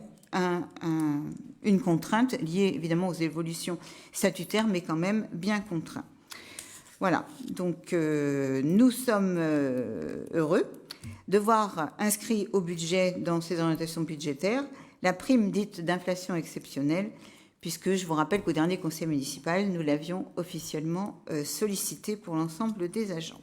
une contrainte liée évidemment aux évolutions statutaires, mais quand même bien contraint. Voilà, donc nous sommes heureux de voir inscrit au budget, dans ces orientations budgétaires, la prime dite d'inflation exceptionnelle, puisque je vous rappelle qu'au dernier conseil municipal, nous l'avions officiellement sollicité pour l'ensemble des agents.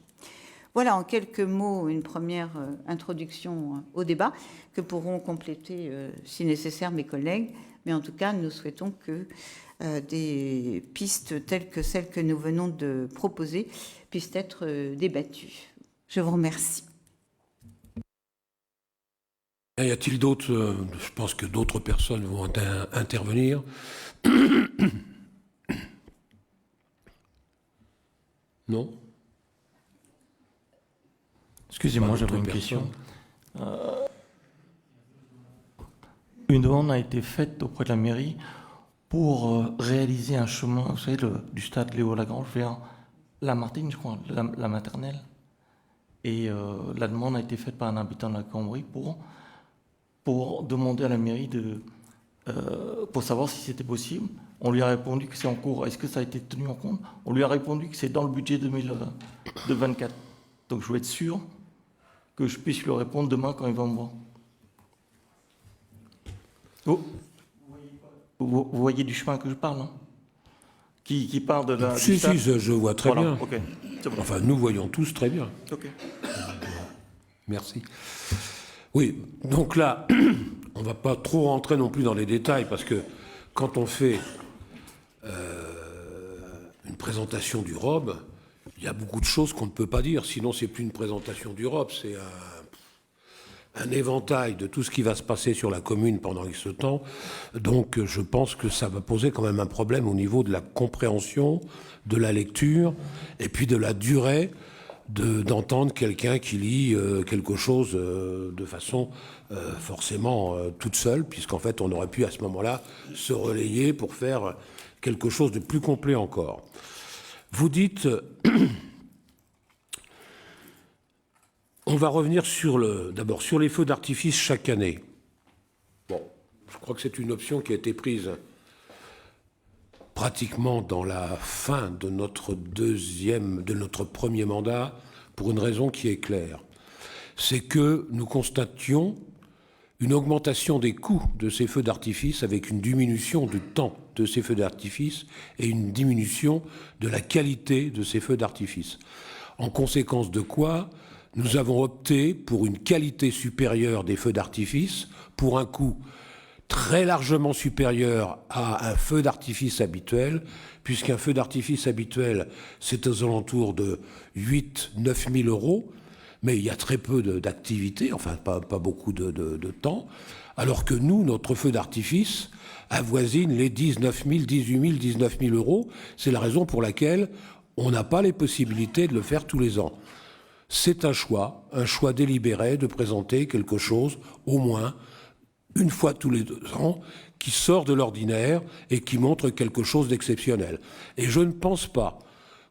Voilà en quelques mots une première introduction au débat que pourront compléter si nécessaire mes collègues, mais en tout cas nous souhaitons que des pistes telles que celles que nous venons de proposer puissent être débattues. Je vous remercie. Y a-t-il d'autres je pense que d'autres personnes vont intervenir. Non ? Excusez-moi, j'avais une question. Une demande a été faite auprès de la mairie pour réaliser un chemin, vous savez, du stade Léo Lagrange vers la Martine, je crois, la maternelle. Et la demande a été faite par un habitant de la Cambrie pour demander à la mairie pour savoir si c'était possible. On lui a répondu que c'est en cours. Est-ce que ça a été tenu en compte? On lui a répondu que c'est dans le budget 2024. Donc je veux être sûr que je puisse lui répondre demain quand il va me voir. Oh. Vous voyez du chemin que je parle, non? Qui parle de la... Si, je vois très bien. Okay. Bon. Enfin, nous voyons tous très bien. Ok. Merci. Oui, donc là, on ne va pas trop rentrer non plus dans les détails, parce que quand on fait une présentation du ROB, il y a beaucoup de choses qu'on ne peut pas dire, sinon c'est plus une présentation du ROB, c'est un éventail de tout ce qui va se passer sur la commune pendant X temps. Donc je pense que ça va poser quand même un problème au niveau de la compréhension, de la lecture, et puis de la durée d'entendre quelqu'un qui lit quelque chose de façon forcément toute seule, puisqu'en fait on aurait pu à ce moment-là se relayer pour faire quelque chose de plus complet encore. Vous dites, on va revenir d'abord sur les feux d'artifice chaque année. Bon, je crois que c'est une option qui a été prise pratiquement dans la fin de notre premier mandat, pour une raison qui est claire. C'est que nous constations une augmentation des coûts de ces feux d'artifice avec une diminution du temps de ces feux d'artifice et une diminution de la qualité de ces feux d'artifice. En conséquence de quoi, nous avons opté pour une qualité supérieure des feux d'artifice, pour un coût très largement supérieur à un feu d'artifice habituel, puisqu'un feu d'artifice habituel, c'est aux alentours de 8-9 000 €, mais il y a très peu d'activité, enfin pas beaucoup de temps, alors que nous, notre feu d'artifice avoisine les 19 000, 18 000, 19 000 €. C'est la raison pour laquelle on n'a pas les possibilités de le faire tous les ans. C'est un choix délibéré de présenter quelque chose, au moins, une fois tous les 2 ans, qui sort de l'ordinaire et qui montre quelque chose d'exceptionnel. Et je ne pense pas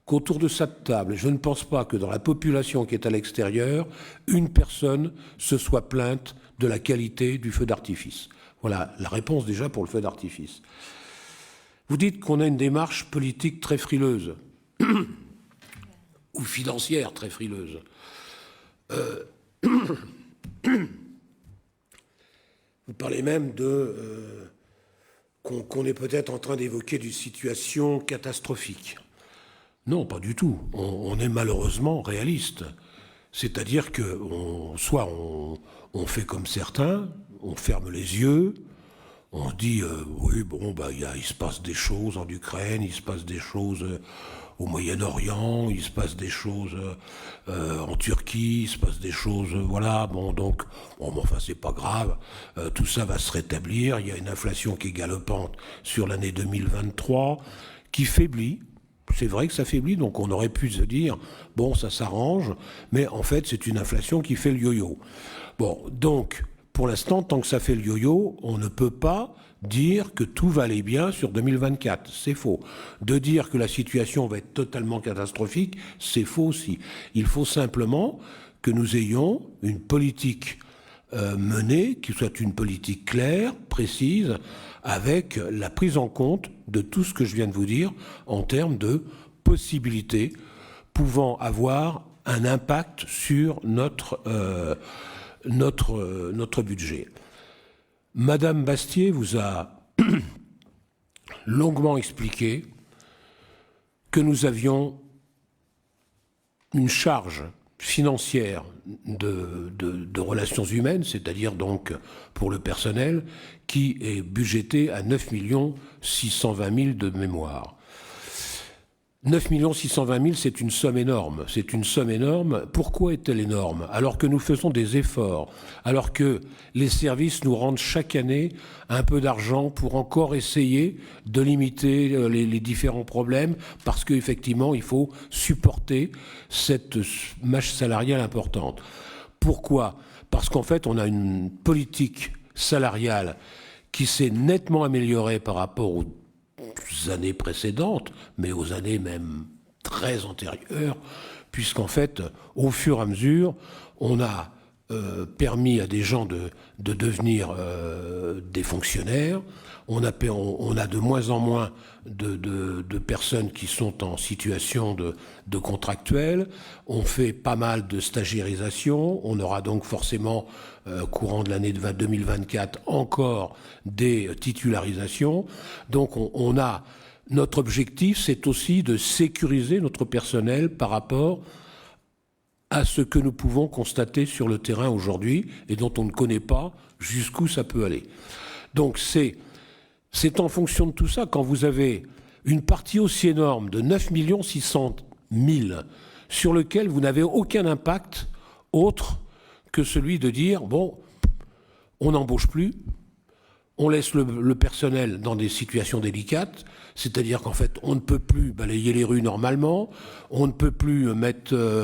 qu'autour de cette table, je ne pense pas que dans la population qui est à l'extérieur, une personne se soit plainte de la qualité du feu d'artifice. Voilà la réponse déjà pour le feu d'artifice. Vous dites qu'on a une démarche politique très frileuse, ou financière très frileuse. Vous parlez même qu'on est peut-être en train d'évoquer une situation catastrophique. Non, pas du tout. On est malheureusement réaliste. C'est-à-dire que soit on fait comme certains, on ferme les yeux, on dit oui, bon, il se passe des choses en Ukraine, il se passe des choses au Moyen-Orient, il se passe des choses en Turquie, il se passe des choses, voilà, bon, donc, bon, mais enfin, c'est pas grave, tout ça va se rétablir, il y a une inflation qui est galopante sur l'année 2023, qui faiblit. C'est vrai que ça faiblit, donc on aurait pu se dire, bon, ça s'arrange, mais en fait, c'est une inflation qui fait le yo-yo. Bon, donc, pour l'instant, tant que ça fait le yo-yo, on ne peut pas dire que tout va aller bien sur 2024. C'est faux. De dire que la situation va être totalement catastrophique, c'est faux aussi. Il faut simplement que nous ayons une politique menée, qui soit une politique claire, précise, avec la prise en compte de tout ce que je viens de vous dire en termes de possibilités pouvant avoir un impact sur notre budget. Madame Bastier vous a longuement expliqué que nous avions une charge financière de relations humaines, c'est-à-dire donc pour le personnel, qui est budgétée à 9 620 000 de mémoire. 9 620 000, c'est une somme énorme. C'est une somme énorme. Pourquoi est-elle énorme? Alors que nous faisons des efforts, alors que les services nous rendent chaque année un peu d'argent pour encore essayer de limiter les différents problèmes, parce qu'effectivement, il faut supporter cette masse salariale importante. Pourquoi? Parce qu'en fait, on a une politique salariale qui s'est nettement améliorée par rapport aux années précédentes, mais aux années même très antérieures, puisqu'en fait, au fur et à mesure, on a permis à des gens de devenir des fonctionnaires, on a de moins en moins de personnes qui sont en situation de contractuels, on fait pas mal de stagiairisation, on aura donc forcément, courant de l'année 2024, encore des titularisations. Donc on a, notre objectif, c'est aussi de sécuriser notre personnel par rapport à ce que nous pouvons constater sur le terrain aujourd'hui et dont on ne connaît pas jusqu'où ça peut aller. Donc c'est en fonction de tout ça, quand vous avez une partie aussi énorme de 9 600 000 sur lequel vous n'avez aucun impact autre que celui de dire, bon, on n'embauche plus, on laisse le personnel dans des situations délicates, c'est-à-dire qu'en fait, on ne peut plus balayer les rues normalement, on ne peut plus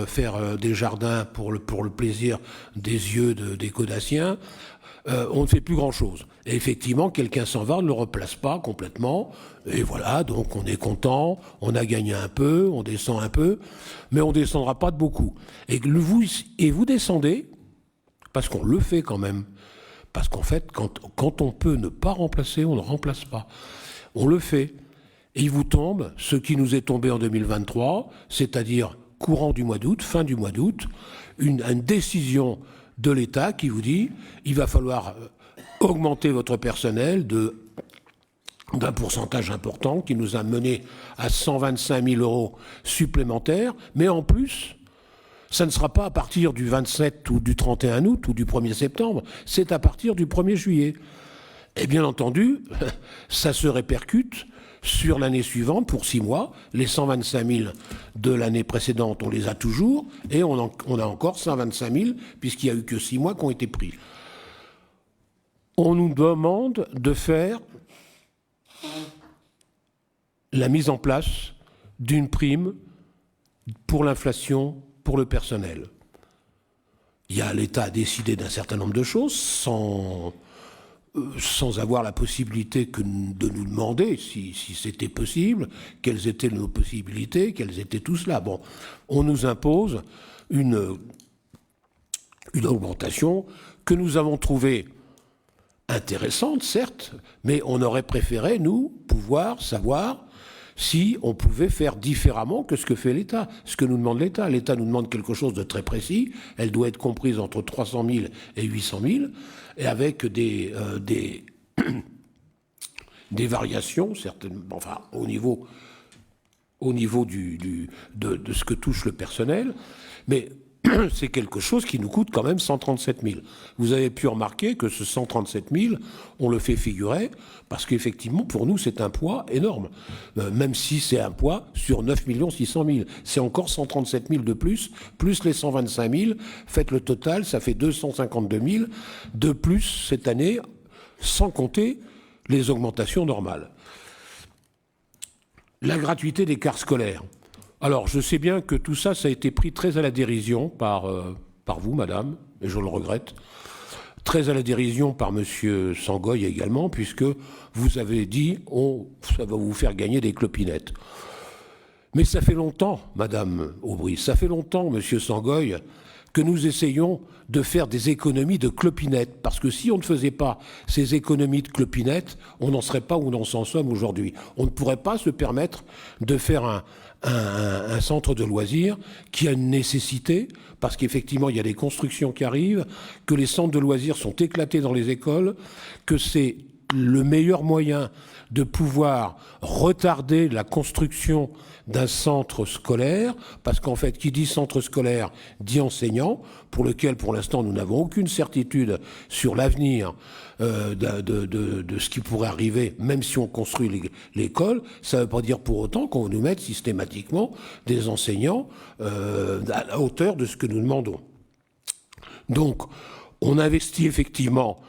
faire des jardins pour le plaisir des yeux des Caudassiens, on ne fait plus grand-chose. Et effectivement, quelqu'un s'en va, on ne le replace pas complètement, et voilà, donc on est content, on a gagné un peu, on descend un peu, mais on ne descendra pas de beaucoup. Et vous descendez, parce qu'on le fait quand même, parce qu'en fait, quand on peut ne pas remplacer, on ne remplace pas. On le fait. Et il vous tombe ce qui nous est tombé en 2023, c'est-à-dire courant du mois d'août, fin du mois d'août, une décision de l'État qui vous dit il va falloir augmenter votre personnel d'un pourcentage important qui nous a mené à 125 000 € supplémentaires, mais en plus, ça ne sera pas à partir du 27 ou du 31 août ou du 1er septembre, c'est à partir du 1er juillet. Et bien entendu, ça se répercute sur l'année suivante pour 6 mois. Les 125 000 de l'année précédente, on les a toujours, et on a encore 125 000, puisqu'il n'y a eu que 6 mois qui ont été pris. On nous demande de faire la mise en place d'une prime pour l'inflation pour le personnel. L'État a décidé d'un certain nombre de choses sans avoir la possibilité de nous demander si c'était possible, quelles étaient nos possibilités, quelles étaient tout cela. Bon, on nous impose une une augmentation que nous avons trouvée intéressante, certes, mais on aurait préféré, nous, pouvoir savoir si on pouvait faire différemment que ce que fait l'État, ce que nous demande l'État. L'État nous demande quelque chose de très précis, elle doit être comprise entre 300 000 et 800 000, et avec des variations, certainement, enfin, au niveau de ce que touche le personnel, mais c'est quelque chose qui nous coûte quand même 137 000. Vous avez pu remarquer que ce 137 000, on le fait figurer, parce qu'effectivement, pour nous, c'est un poids énorme. Même si c'est un poids sur 9 600 000. C'est encore 137 000 de plus les 125 000. Faites le total, ça fait 252 000 de plus cette année, sans compter les augmentations normales. La gratuité des cars scolaires. Alors, je sais bien que tout ça, ça a été pris très à la dérision par vous, madame, et je le regrette. Très à la dérision par monsieur Sangoy également, puisque vous avez dit ça va vous faire gagner des clopinettes. Mais ça fait longtemps, madame Aubry, ça fait longtemps, monsieur Sangoy, que nous essayons de faire des économies de clopinettes. Parce que si on ne faisait pas ces économies de clopinettes, on n'en serait pas où on s'en sommes aujourd'hui. On ne pourrait pas se permettre de faire un centre de loisirs qui a une nécessité, parce qu'effectivement, il y a des constructions qui arrivent, que les centres de loisirs sont éclatés dans les écoles, que c'est le meilleur moyen de pouvoir retarder la construction d'un centre scolaire, parce qu'en fait, qui dit centre scolaire dit enseignant, pour lequel, pour l'instant, nous n'avons aucune certitude sur l'avenir de ce qui pourrait arriver, même si on construit l'école. Ça ne veut pas dire pour autant qu'on va nous mette systématiquement des enseignants à la hauteur de ce que nous demandons. Donc, on investit effectivement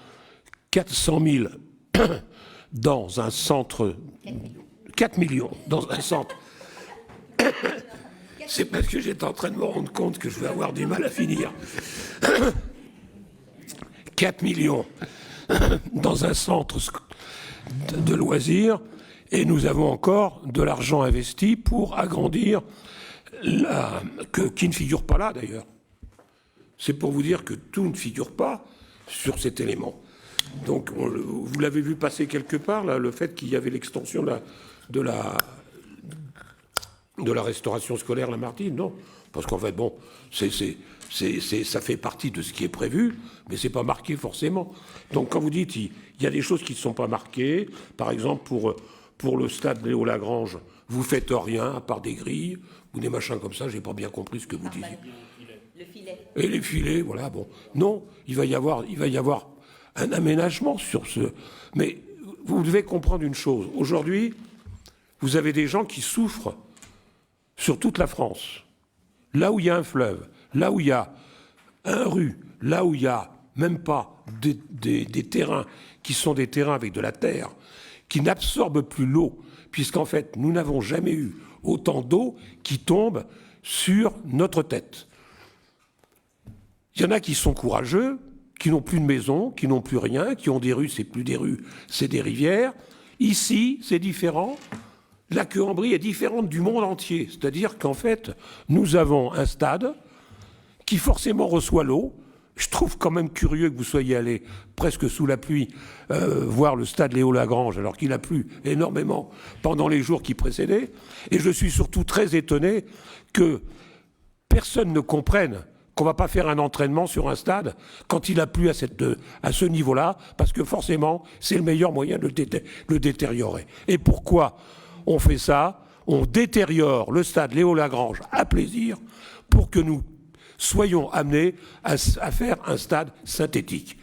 400 000 dans un centre... 4 millions dans un centre... C'est parce que j'étais en train de me rendre compte que je vais avoir du mal à finir. 4 millions dans un centre de loisirs, et nous avons encore de l'argent investi pour agrandir, qui ne figure pas là d'ailleurs. C'est pour vous dire que tout ne figure pas sur cet élément. Donc, vous l'avez vu passer quelque part, là, le fait qu'il y avait l'extension de la restauration scolaire Lamartine, non. Parce qu'en fait, bon, ça fait partie de ce qui est prévu, mais c'est pas marqué forcément. Donc quand vous dites, il y a des choses qui ne sont pas marquées, par exemple, pour le stade Léo Lagrange, vous faites rien, à part des grilles, ou des machins comme ça, j'ai pas bien compris ce que vous disiez. Le filet. Et les filets, voilà, bon. Non, il va y avoir un aménagement sur ce... Mais vous devez comprendre une chose. Aujourd'hui, vous avez des gens qui souffrent sur toute la France. Là où il y a un fleuve, là où il y a un rue, là où il n'y a même pas des terrains qui sont des terrains avec de la terre, qui n'absorbent plus l'eau, puisqu'en fait, nous n'avons jamais eu autant d'eau qui tombe sur notre tête. Il y en a qui sont courageux, qui n'ont plus de maison, qui n'ont plus rien, qui ont des rues, c'est plus des rues, c'est des rivières. Ici, c'est différent. La Queue-en-Brie est différente du monde entier. C'est-à-dire qu'en fait, nous avons un stade qui forcément reçoit l'eau. Je trouve quand même curieux que vous soyez allé presque sous la pluie voir le stade Léo Lagrange, alors qu'il a plu énormément pendant les jours qui précédaient. Et je suis surtout très étonné que personne ne comprenne qu'on ne va pas faire un entraînement sur un stade quand il a plu à ce niveau-là, parce que forcément, c'est le meilleur moyen de le détériorer. Et pourquoi on fait ça? On détériore le stade Léo Lagrange à plaisir pour que nous soyons amenés à faire un stade synthétique.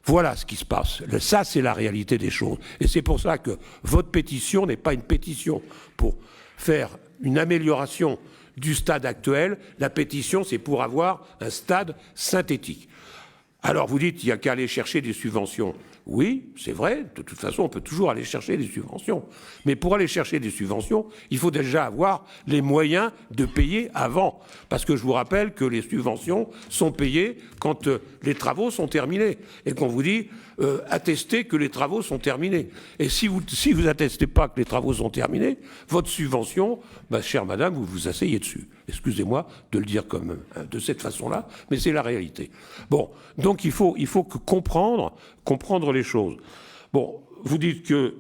Voilà ce qui se passe. Ça, c'est la réalité des choses. Et c'est pour ça que votre pétition n'est pas une pétition pour faire une amélioration du stade actuel. La pétition, c'est pour avoir un stade synthétique. Alors vous dites, il n'y a qu'à aller chercher des subventions. Oui, c'est vrai, de toute façon, on peut toujours aller chercher des subventions. Mais pour aller chercher des subventions, il faut déjà avoir les moyens de payer avant. Parce que je vous rappelle que les subventions sont payées quand les travaux sont terminés. Et qu'on vous dit, attestez que les travaux sont terminés. Et si vous attestez pas que les travaux sont terminés, votre subvention, chère madame, vous vous asseyez dessus. excusez-moi de le dire de cette façon-là, mais c'est la réalité. Bon, donc il faut que comprendre les choses. Bon, vous dites que...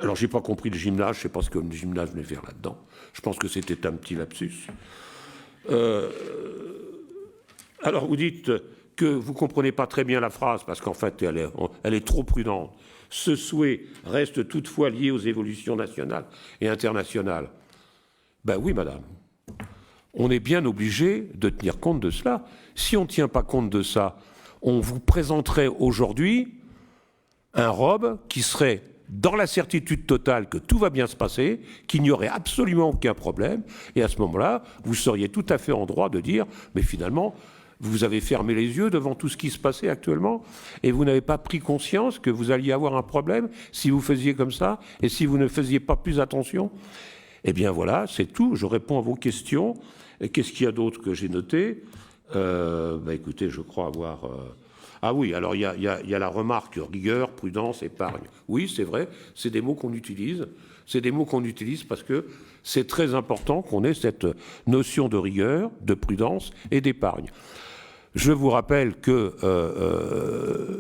Alors, j'ai pas compris le gymnase, je sais pas ce que le gymnase venait faire là-dedans. Je pense que c'était un petit lapsus. Alors, vous dites que vous ne comprenez pas très bien la phrase, parce qu'en fait, elle est trop prudente. Ce souhait reste toutefois lié aux évolutions nationales et internationales. Ben oui, madame. On est bien obligé de tenir compte de cela. Si on ne tient pas compte de ça, on vous présenterait aujourd'hui un robe qui serait dans la certitude totale que tout va bien se passer, qu'il n'y aurait absolument aucun problème, et à ce moment-là, vous seriez tout à fait en droit de dire, mais finalement, vous avez fermé les yeux devant tout ce qui se passait actuellement, et vous n'avez pas pris conscience que vous alliez avoir un problème si vous faisiez comme ça, et si vous ne faisiez pas plus attention. Eh bien voilà, c'est tout, je réponds à vos questions. Et qu'est-ce qu'il y a d'autre que j'ai noté? Écoutez, je crois avoir... Ah oui, alors il y a la remarque rigueur, prudence, épargne. Oui, c'est vrai, c'est des mots qu'on utilise. C'est des mots qu'on utilise parce que c'est très important qu'on ait cette notion de rigueur, de prudence et d'épargne. Je vous rappelle que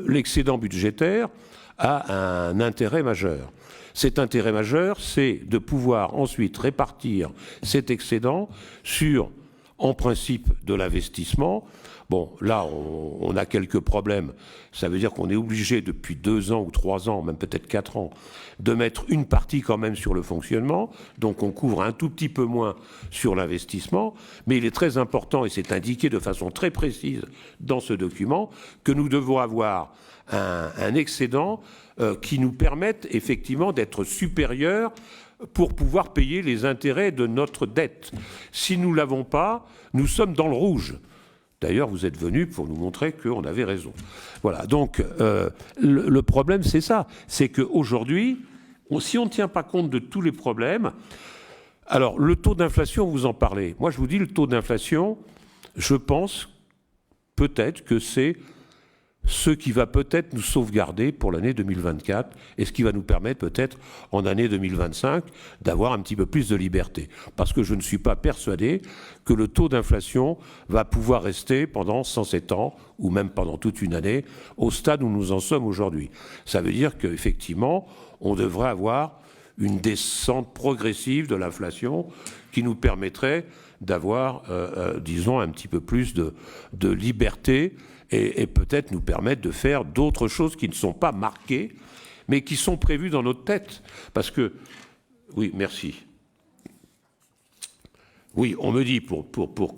l'excédent budgétaire a un intérêt majeur. Cet intérêt majeur, c'est de pouvoir ensuite répartir cet excédent sur, en principe, de l'investissement. Bon, là, on a quelques problèmes. Ça veut dire qu'on est obligé, depuis 2 ans ou 3 ans, même peut-être 4 ans, de mettre une partie quand même sur le fonctionnement. Donc, on couvre un tout petit peu moins sur l'investissement. Mais il est très important, et c'est indiqué de façon très précise dans ce document, que nous devons avoir un excédent qui nous permette effectivement d'être supérieurs pour pouvoir payer les intérêts de notre dette. Si nous ne l'avons pas, nous sommes dans le rouge. D'ailleurs, vous êtes venus pour nous montrer qu'on avait raison. Voilà, donc le problème, c'est ça. C'est qu'aujourd'hui, si on ne tient pas compte de tous les problèmes... Alors, le taux d'inflation, vous en parlez. Moi, je vous dis, le taux d'inflation, je pense peut-être que c'est ce qui va peut-être nous sauvegarder pour l'année 2024 et ce qui va nous permettre peut-être en année 2025 d'avoir un petit peu plus de liberté. Parce que je ne suis pas persuadé que le taux d'inflation va pouvoir rester pendant 107 ans ou même pendant toute une année au stade où nous en sommes aujourd'hui. Ça veut dire qu'effectivement, on devrait avoir une descente progressive de l'inflation qui nous permettrait d'avoir, disons, un petit peu plus de liberté et peut-être nous permettre de faire d'autres choses qui ne sont pas marquées, mais qui sont prévues dans notre tête. Parce que, oui, merci. Oui, on me dit, pour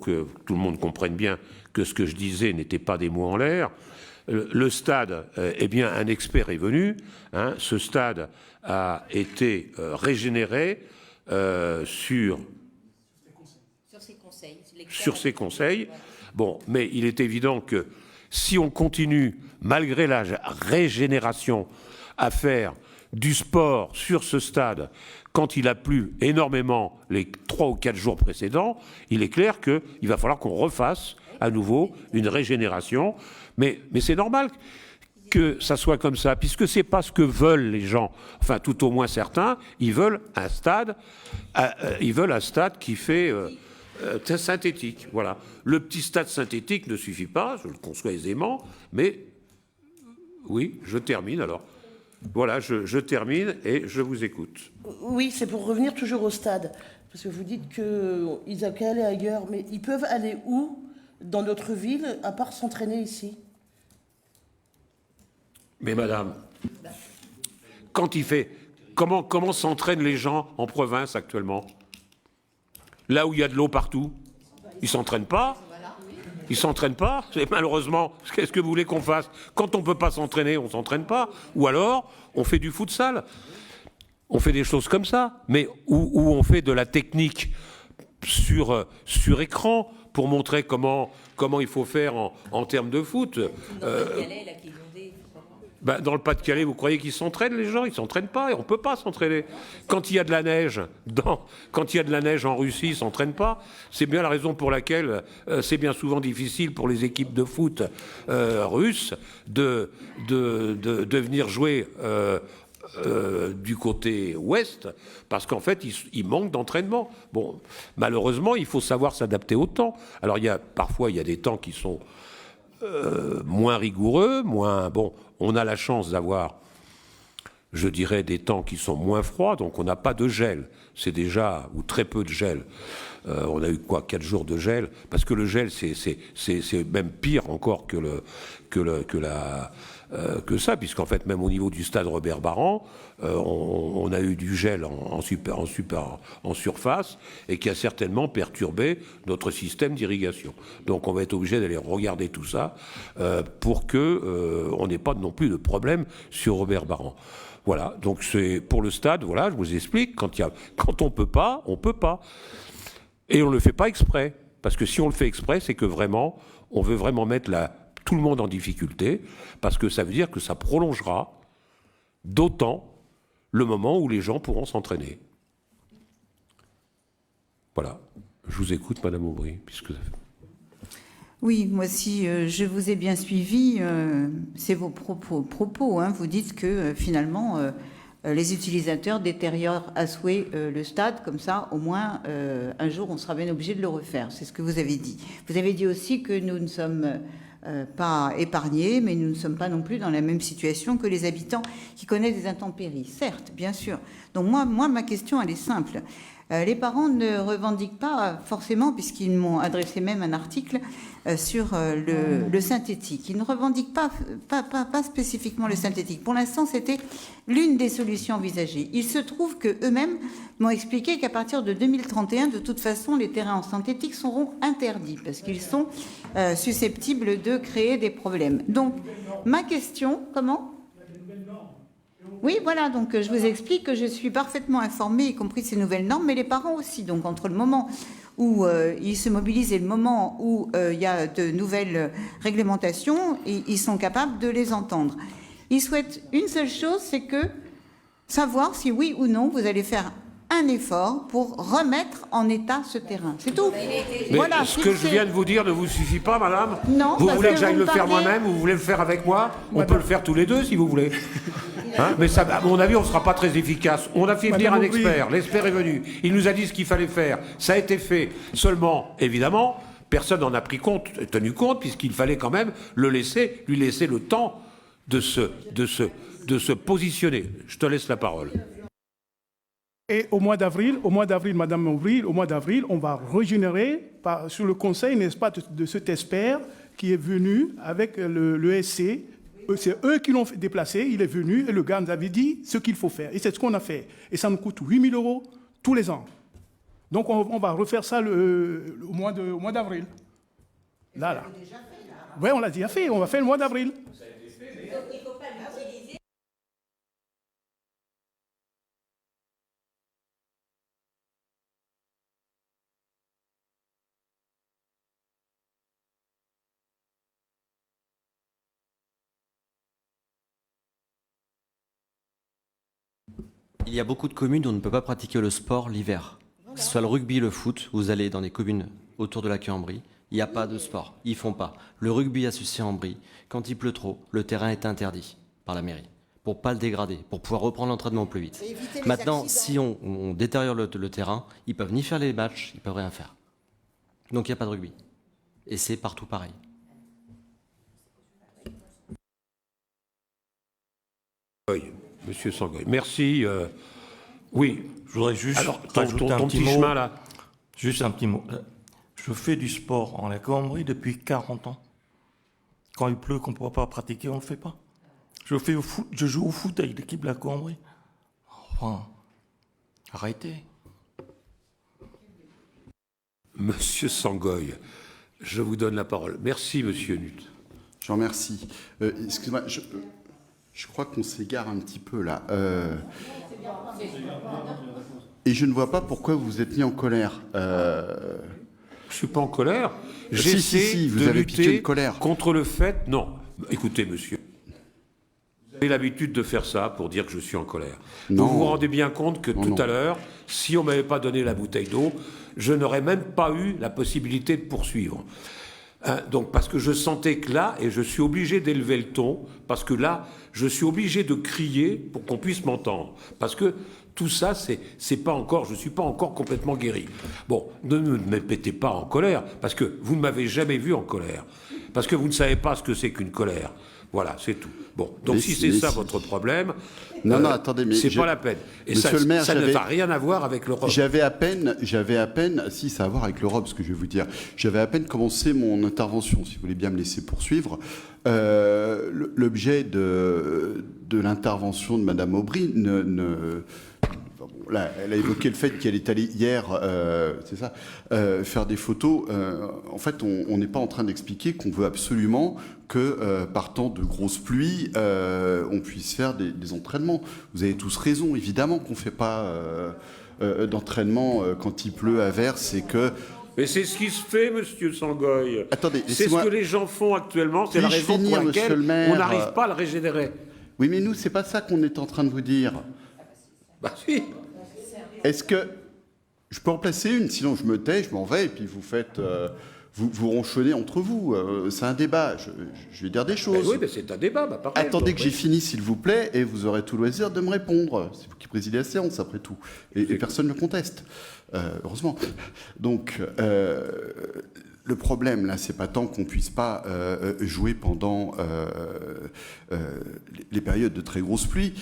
que tout le monde comprenne bien que ce que je disais n'était pas des mots en l'air, le stade, eh bien, un expert est venu, hein, ce stade a été régénéré sur ses conseils. Bon, mais il est évident que si on continue, malgré la régénération, à faire du sport sur ce stade, quand il a plu énormément les 3 ou 4 jours précédents, il est clair qu'il va falloir qu'on refasse à nouveau une régénération. Mais c'est normal que ça soit comme ça, puisque c'est pas ce que veulent les gens. Enfin, tout au moins certains, ils veulent un stade qui fait... synthétique, voilà. Le petit stade synthétique ne suffit pas, je le conçois aisément, mais oui, je termine alors. Voilà, je termine et je vous écoute. Oui, c'est pour revenir toujours au stade, parce que vous dites qu'ils ont qu'à aller ailleurs, mais ils peuvent aller où dans notre ville, à part s'entraîner ici? Mais madame, quand il fait... Comment s'entraînent les gens en province actuellement? Là où il y a de l'eau partout, ils ne s'entraînent pas. Ils ne s'entraînent pas. Malheureusement, qu'est-ce que vous voulez qu'on fasse? Quand on ne peut pas s'entraîner, on ne s'entraîne pas. Ou alors, on fait du futsal. On fait des choses comme ça. Mais où on fait de la technique sur écran pour montrer comment il faut faire en termes de foot. Dans le Pas-de-Calais, vous croyez qu'ils s'entraînent, les gens? Ils ne s'entraînent pas, et on ne peut pas s'entraîner. Quand il y a de la neige, en Russie, ils ne s'entraînent pas. C'est bien la raison pour laquelle c'est bien souvent difficile pour les équipes de foot russes de venir jouer du côté ouest, parce qu'en fait, il manque d'entraînement. Bon, malheureusement, il faut savoir s'adapter au temps. Alors, parfois, il y a des temps qui sont moins rigoureux, moins... Bon, on a la chance d'avoir, je dirais, des temps qui sont moins froids, donc on n'a pas de gel. C'est déjà, ou très peu de gel. On a eu 4 jours de gel, parce que le gel, c'est même pire encore que ça, puisqu'en fait, même au niveau du stade Robert-Baran, on a eu du gel en surface, et qui a certainement perturbé notre système d'irrigation. Donc on va être obligé d'aller regarder tout ça pour qu'on n'ait pas non plus de problème sur Robert-Baran. Voilà, donc c'est pour le stade, voilà, je vous explique, quand on peut pas, on peut pas. Et on ne le fait pas exprès, parce que si on le fait exprès, c'est que vraiment, on veut vraiment mettre tout le monde en difficulté, parce que ça veut dire que ça prolongera d'autant le moment où les gens pourront s'entraîner. Voilà, je vous écoute, Madame Aubry, puisque... Oui, moi si je vous ai bien suivi, c'est vos propos. Hein, vous dites que finalement, les utilisateurs détériorent à souhait le stade, comme ça, au moins, un jour, on sera bien obligé de le refaire. C'est ce que vous avez dit. Vous avez dit aussi que nous ne sommes pas épargnés, mais nous ne sommes pas non plus dans la même situation que les habitants qui connaissent des intempéries. Certes, bien sûr. Donc moi ma question, elle est simple. Les parents ne revendiquent pas forcément, puisqu'ils m'ont adressé même un article sur le synthétique. Ils ne revendiquent pas spécifiquement le synthétique. Pour l'instant, c'était l'une des solutions envisagées. Il se trouve qu'eux-mêmes m'ont expliqué qu'à partir de 2031, de toute façon, les terrains en synthétique seront interdits, parce qu'ils sont susceptibles de créer des problèmes. Donc, ma question, comment ? Oui, voilà, donc je vous explique que je suis parfaitement informée, y compris de ces nouvelles normes, mais les parents aussi. Donc entre le moment où ils se mobilisent et le moment où il y a de nouvelles réglementations, ils sont capables de les entendre. Ils souhaitent une seule chose, c'est que savoir si oui ou non vous allez faire un effort pour remettre en état ce terrain. C'est tout. Mais voilà, ce que je viens de vous dire ne vous suffit pas, madame? Non. Vous voulez que j'aille le faire parlez... moi-même ou vous voulez le faire avec moi? On peut le faire tous les deux si vous voulez. Hein, mais ça, à mon avis, on ne sera pas très efficace. On a fait venir un expert. L'expert est venu. Il nous a dit ce qu'il fallait faire. Ça a été fait. Seulement, évidemment, personne n'en a tenu compte, puisqu'il fallait quand même lui laisser le temps de se positionner. Je te laisse la parole. Et au mois d'avril, Madame Aubry, au mois d'avril, on va régénérer sur le conseil, n'est-ce pas, de cet expert qui est venu avec le SC. C'est eux qui l'ont déplacé, il est venu et le gars nous avait dit ce qu'il faut faire. Et c'est ce qu'on a fait. Et ça nous coûte 8 000 € tous les ans. Donc on va refaire ça au mois d'avril. Là. Oui, on l'a déjà fait, on va faire le mois d'avril. Il y a beaucoup de communes où on ne peut pas pratiquer le sport l'hiver. Que ce soit le rugby, le foot, vous allez dans des communes autour de la Queue-en-Brie, il n'y a pas de sport, ils font pas. Le rugby associé en Brie, quand il pleut trop, le terrain est interdit par la mairie, pour pas le dégrader, pour pouvoir reprendre l'entraînement plus vite. Maintenant, si on détériore le terrain, ils peuvent ni faire les matchs, ils peuvent rien faire. Donc il n'y a pas de rugby. Et c'est partout pareil. Oui, Monsieur Sangoy. Merci. Oui. Je voudrais juste Alors, rajouter ton petit mot. chemin là. Juste un petit mot. Je fais du sport en la Cambrie depuis 40 ans. Quand il pleut, qu'on ne peut pas pratiquer, on ne le fait pas. Je joue au foot avec l'équipe de la Cambrie. Enfin, arrêtez. Monsieur Sangoy, je vous donne la parole. Merci, Monsieur Nutt. Je vous remercie. Excusez-moi, je crois qu'on s'égare un petit peu là. Et je ne vois pas pourquoi vous vous êtes mis en colère. Je suis pas en colère. J'essaie vous de avez piqué lutter une colère. contre le fait... Non, écoutez, monsieur. Vous avez l'habitude de faire ça pour dire que je suis en colère. Non. Vous vous rendez bien compte que Non. à l'heure, si on ne m'avait pas donné la bouteille d'eau, je n'aurais même pas eu la possibilité de poursuivre. Donc, parce que je sentais que là, et je suis obligé d'élever le ton, parce que là, je suis obligé de crier pour qu'on puisse m'entendre. Parce que tout ça, c'est pas encore, je suis pas encore complètement guéri. Bon, ne me mettez pas en colère, parce que vous ne m'avez jamais vu en colère. Parce que vous ne savez pas ce que c'est qu'une colère. Voilà, c'est tout. Bon, donc mais si c'est ça votre problème, non, attendez, mais c'est pas la peine. Et Monsieur le maire, ça ne va rien à voir avec l'Europe. J'avais à peine, si ça a à voir avec l'Europe, ce que je vais vous dire. J'avais à peine commencé mon intervention, si vous voulez bien me laisser poursuivre. L'objet de l'intervention de Madame Aubry là, elle a évoqué le fait qu'elle est allée hier, c'est ça, faire des photos. En fait, on n'est pas en train d'expliquer qu'on veut absolument que, partant de grosses pluies, on puisse faire des entraînements. Vous avez tous raison, évidemment qu'on ne fait pas d'entraînement quand il pleut à verse et que... Mais c'est ce qui se fait, monsieur Sangoy. Attendez, c'est ce que les gens font actuellement, c'est la raison pour laquelle on n'arrive pas à le régénérer. Oui, mais nous, c'est pas ça qu'on est en train de vous dire. Bah si. Est-ce que je peux en placer une? Sinon, je me tais, je m'en vais, et puis vous faites, vous ronchonnez entre vous. C'est un débat. Je vais dire des choses. Oui, mais c'est un débat. Pareil, attendez que j'ai fini, s'il vous plaît, et vous aurez tout le loisir de me répondre. C'est vous qui présidez la séance, après tout, et personne ne le conteste. Heureusement. Donc, le problème, là, c'est pas tant qu'on puisse pas jouer pendant les périodes de très grosses pluies.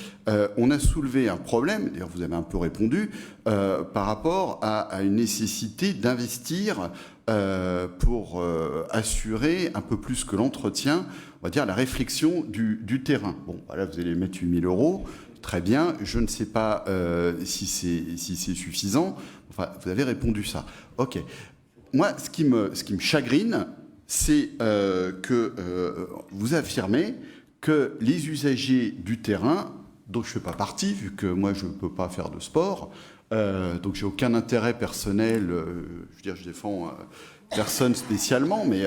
On a soulevé un problème, d'ailleurs vous avez un peu répondu, par rapport à une nécessité d'investir pour assurer un peu plus que l'entretien, on va dire la réflexion du terrain. Bon, voilà, vous allez mettre 8 000 €. Très bien, je ne sais pas si c'est suffisant. Enfin, vous avez répondu ça. OK. Moi, ce qui me chagrine, c'est que vous affirmez que les usagers du terrain, dont je ne fais pas partie, vu que moi, je ne peux pas faire de sport, donc j'ai aucun intérêt personnel, je veux dire, je défends personne spécialement, mais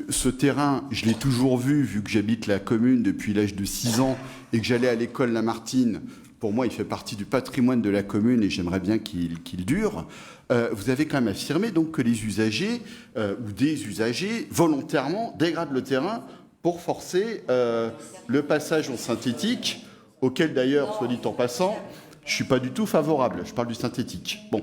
ce terrain, je l'ai toujours vu que j'habite la commune depuis l'âge de 6 ans et que j'allais à l'école Lamartine. Pour moi, il fait partie du patrimoine de la commune et j'aimerais bien qu'il dure. Vous avez quand même affirmé donc que les usagers ou des usagers volontairement dégradent le terrain pour forcer le passage en synthétique, auquel d'ailleurs, soit dit en passant, je ne suis pas du tout favorable. Je parle du synthétique. Bon.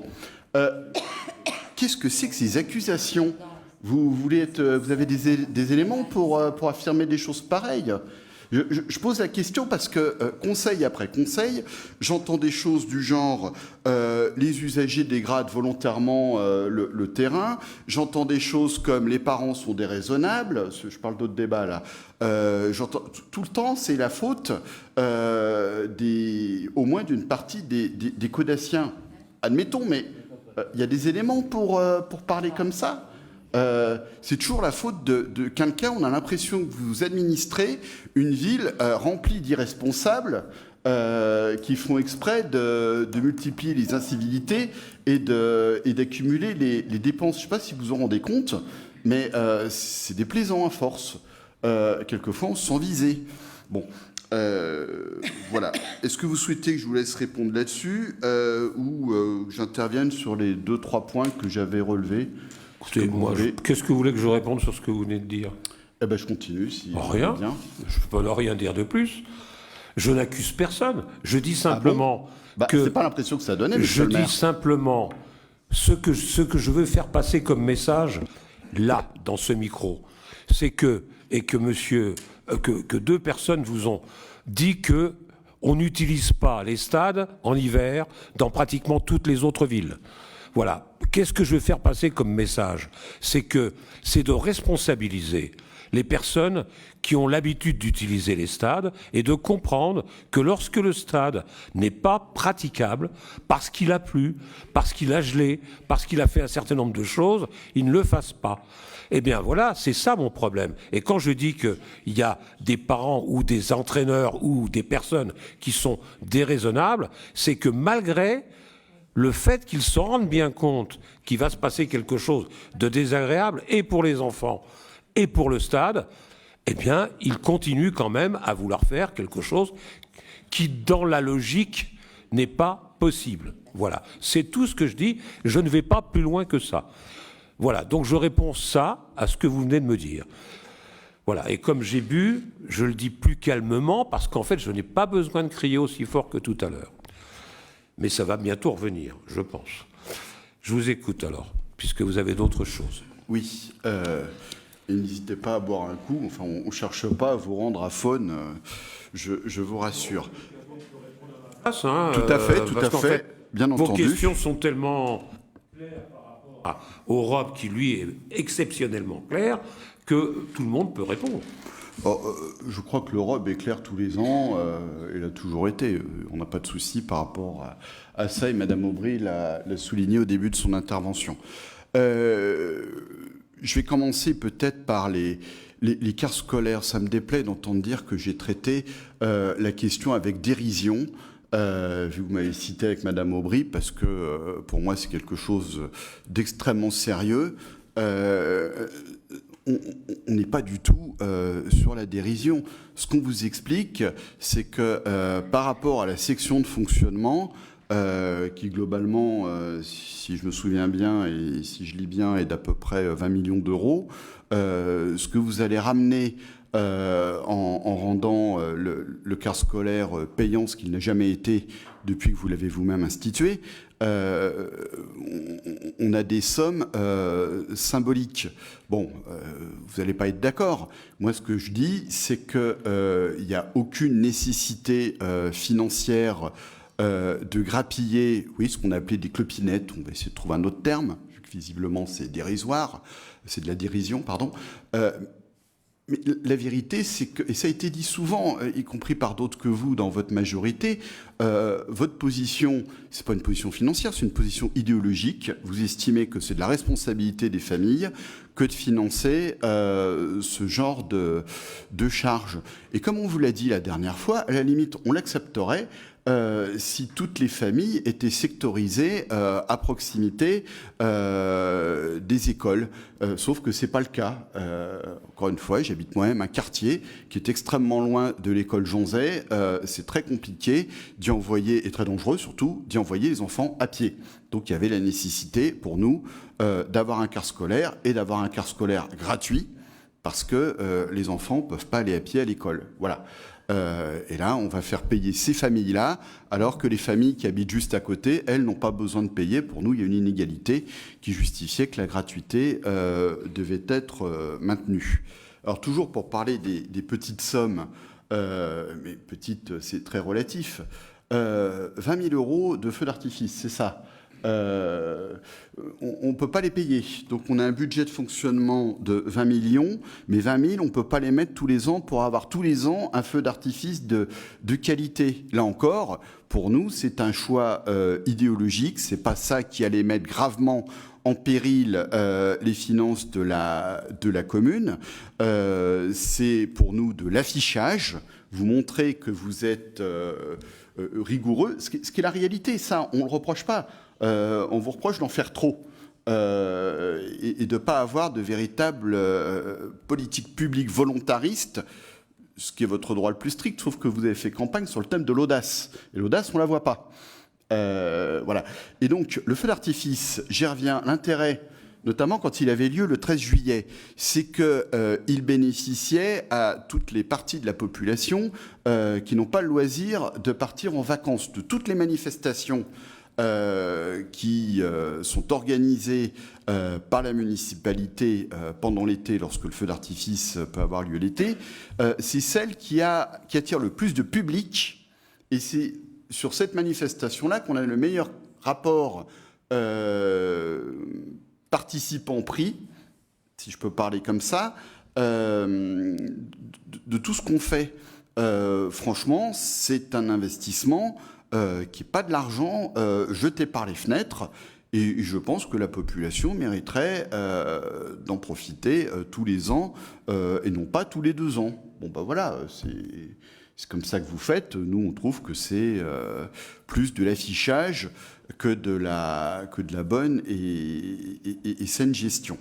Qu'est-ce que c'est que ces accusations? Vous avez des éléments pour affirmer des choses pareilles? Je pose la question parce que conseil après conseil, j'entends des choses du genre les usagers dégradent volontairement le terrain. J'entends des choses comme les parents sont déraisonnables. Je parle d'autres débats là. J'entends tout le temps, c'est la faute au moins d'une partie des Caudassiens. Admettons, mais il y a des éléments pour parler comme ça. C'est toujours la faute de quelqu'un. On a l'impression que vous administrez une ville remplie d'irresponsables qui font exprès de multiplier les incivilités et d'accumuler les dépenses. Je ne sais pas si vous en rendez compte, mais c'est déplaisant à force. Quelquefois, on se sent visé. Bon. Voilà. Est-ce que vous souhaitez que je vous laisse répondre là-dessus ou que j'intervienne sur les 2-3 points que j'avais relevés? Qu'est-ce que vous voulez que je réponde sur ce que vous venez de dire? Eh ben, je continue, si rien. Bien. Je ne peux rien dire de plus. Je n'accuse personne. Je dis simplement que... C'est pas l'impression que ça donnait, je dis simplement ce que je veux faire passer comme message, là, dans ce micro, c'est que deux personnes vous ont dit que on n'utilise pas les stades en hiver dans pratiquement toutes les autres villes. Voilà. Qu'est-ce que je veux faire passer comme message? C'est de responsabiliser les personnes qui ont l'habitude d'utiliser les stades et de comprendre que lorsque le stade n'est pas praticable, parce qu'il a plu, parce qu'il a gelé, parce qu'il a fait un certain nombre de choses, il ne le fasse pas. Eh bien voilà, c'est ça mon problème. Et quand je dis qu'il y a des parents ou des entraîneurs ou des personnes qui sont déraisonnables, c'est que malgré le fait qu'ils se rendent bien compte qu'il va se passer quelque chose de désagréable et pour les enfants et pour le stade, eh bien, ils continuent quand même à vouloir faire quelque chose qui, dans la logique, n'est pas possible. Voilà, c'est tout ce que je dis. Je ne vais pas plus loin que ça. Voilà, donc je réponds ça à ce que vous venez de me dire. Voilà, et comme j'ai bu, je le dis plus calmement, parce qu'en fait, je n'ai pas besoin de crier aussi fort que tout à l'heure. Mais ça va bientôt revenir, je pense. Je vous écoute alors, puisque vous avez d'autres choses. Oui, et n'hésitez pas à boire un coup. Enfin, on ne cherche pas à vous rendre à faune, je vous rassure. Tout à fait, bien vos entendu. Vos questions sont tellement claires par rapport au ROB, qui lui est exceptionnellement clair, que tout le monde peut répondre. Je crois que le ROB est clair tous les ans, il a toujours été. On n'a pas de souci par rapport à ça, et Madame Aubry l'a souligné au début de son intervention. Je vais commencer peut-être par les cartes scolaires. Ça me déplaît d'entendre dire que j'ai traité la question avec dérision. Vous m'avez cité avec Madame Aubry, parce que pour moi c'est quelque chose d'extrêmement sérieux. On n'est pas du tout sur la dérision. Ce qu'on vous explique, c'est que par rapport à la section de fonctionnement, qui globalement, si je me souviens bien et si je lis bien, est d'à peu près 20 millions d'euros, ce que vous allez ramener en rendant le quart scolaire payant, ce qu'il n'a jamais été depuis que vous l'avez vous-même institué, on a des sommes symboliques. Bon, vous n'allez pas être d'accord. Moi, ce que je dis, c'est qu'il n'y a aucune nécessité financière de grappiller, oui, ce qu'on a appelé des clopinettes. On va essayer de trouver un autre terme, vu que visiblement c'est dérisoire, c'est de la dérision, pardon. Mais la vérité, c'est que, et ça a été dit souvent, y compris par d'autres que vous dans votre majorité, votre position, c'est pas une position financière, c'est une position idéologique. Vous estimez que c'est de la responsabilité des familles que de financer ce genre de charges. Et comme on vous l'a dit la dernière fois, à la limite, on l'accepterait si toutes les familles étaient sectorisées à proximité des écoles. Sauf que c'est pas le cas. Encore une fois, j'habite moi-même un quartier qui est extrêmement loin de l'école Jonzay. C'est très compliqué d'y envoyer, et très dangereux surtout, d'y envoyer les enfants à pied. Donc il y avait la nécessité pour nous d'avoir un car scolaire et d'avoir un car scolaire gratuit, parce que les enfants ne peuvent pas aller à pied à l'école. Voilà. Et là, on va faire payer ces familles-là, alors que les familles qui habitent juste à côté, elles, n'ont pas besoin de payer. Pour nous, il y a une inégalité qui justifiait que la gratuité devait être maintenue. Alors, toujours pour parler des petites sommes, mais petites, c'est très relatif, 20 000 euros de feux d'artifice, c'est ça. On ne peut pas les payer. Donc on a un budget de fonctionnement de 20 millions, mais 20 000, on ne peut pas les mettre tous les ans pour avoir tous les ans un feu d'artifice de qualité. Là encore, pour nous, c'est un choix idéologique. Ce n'est pas ça qui allait mettre gravement en péril les finances de la commune. C'est pour nous de l'affichage. Vous montrez que vous êtes rigoureux, ce qui est la réalité. Ça, on ne le reproche pas. On vous reproche d'en faire trop et de ne pas avoir de véritable politique publique volontariste, ce qui est votre droit le plus strict, sauf que vous avez fait campagne sur le thème de l'audace. Et l'audace, on ne la voit pas. Voilà. Et donc, le feu d'artifice, j'y reviens, l'intérêt, notamment quand il avait lieu le 13 juillet, c'est qu'il bénéficiait à toutes les parties de la population qui n'ont pas le loisir de partir en vacances. De toutes les manifestations qui sont organisées par la municipalité pendant l'été, lorsque le feu d'artifice peut avoir lieu l'été, c'est celle qui attire le plus de public, et c'est sur cette manifestation-là qu'on a le meilleur rapport participant-prix, si je peux parler comme ça, de tout ce qu'on fait. Franchement, c'est un investissement qui n'est pas de l'argent jeté par les fenêtres, et je pense que la population mériterait d'en profiter tous les ans et non pas tous les 2 ans. Bon ben voilà, c'est comme ça que vous faites. Nous, on trouve que c'est plus de l'affichage que de la bonne et saine gestion.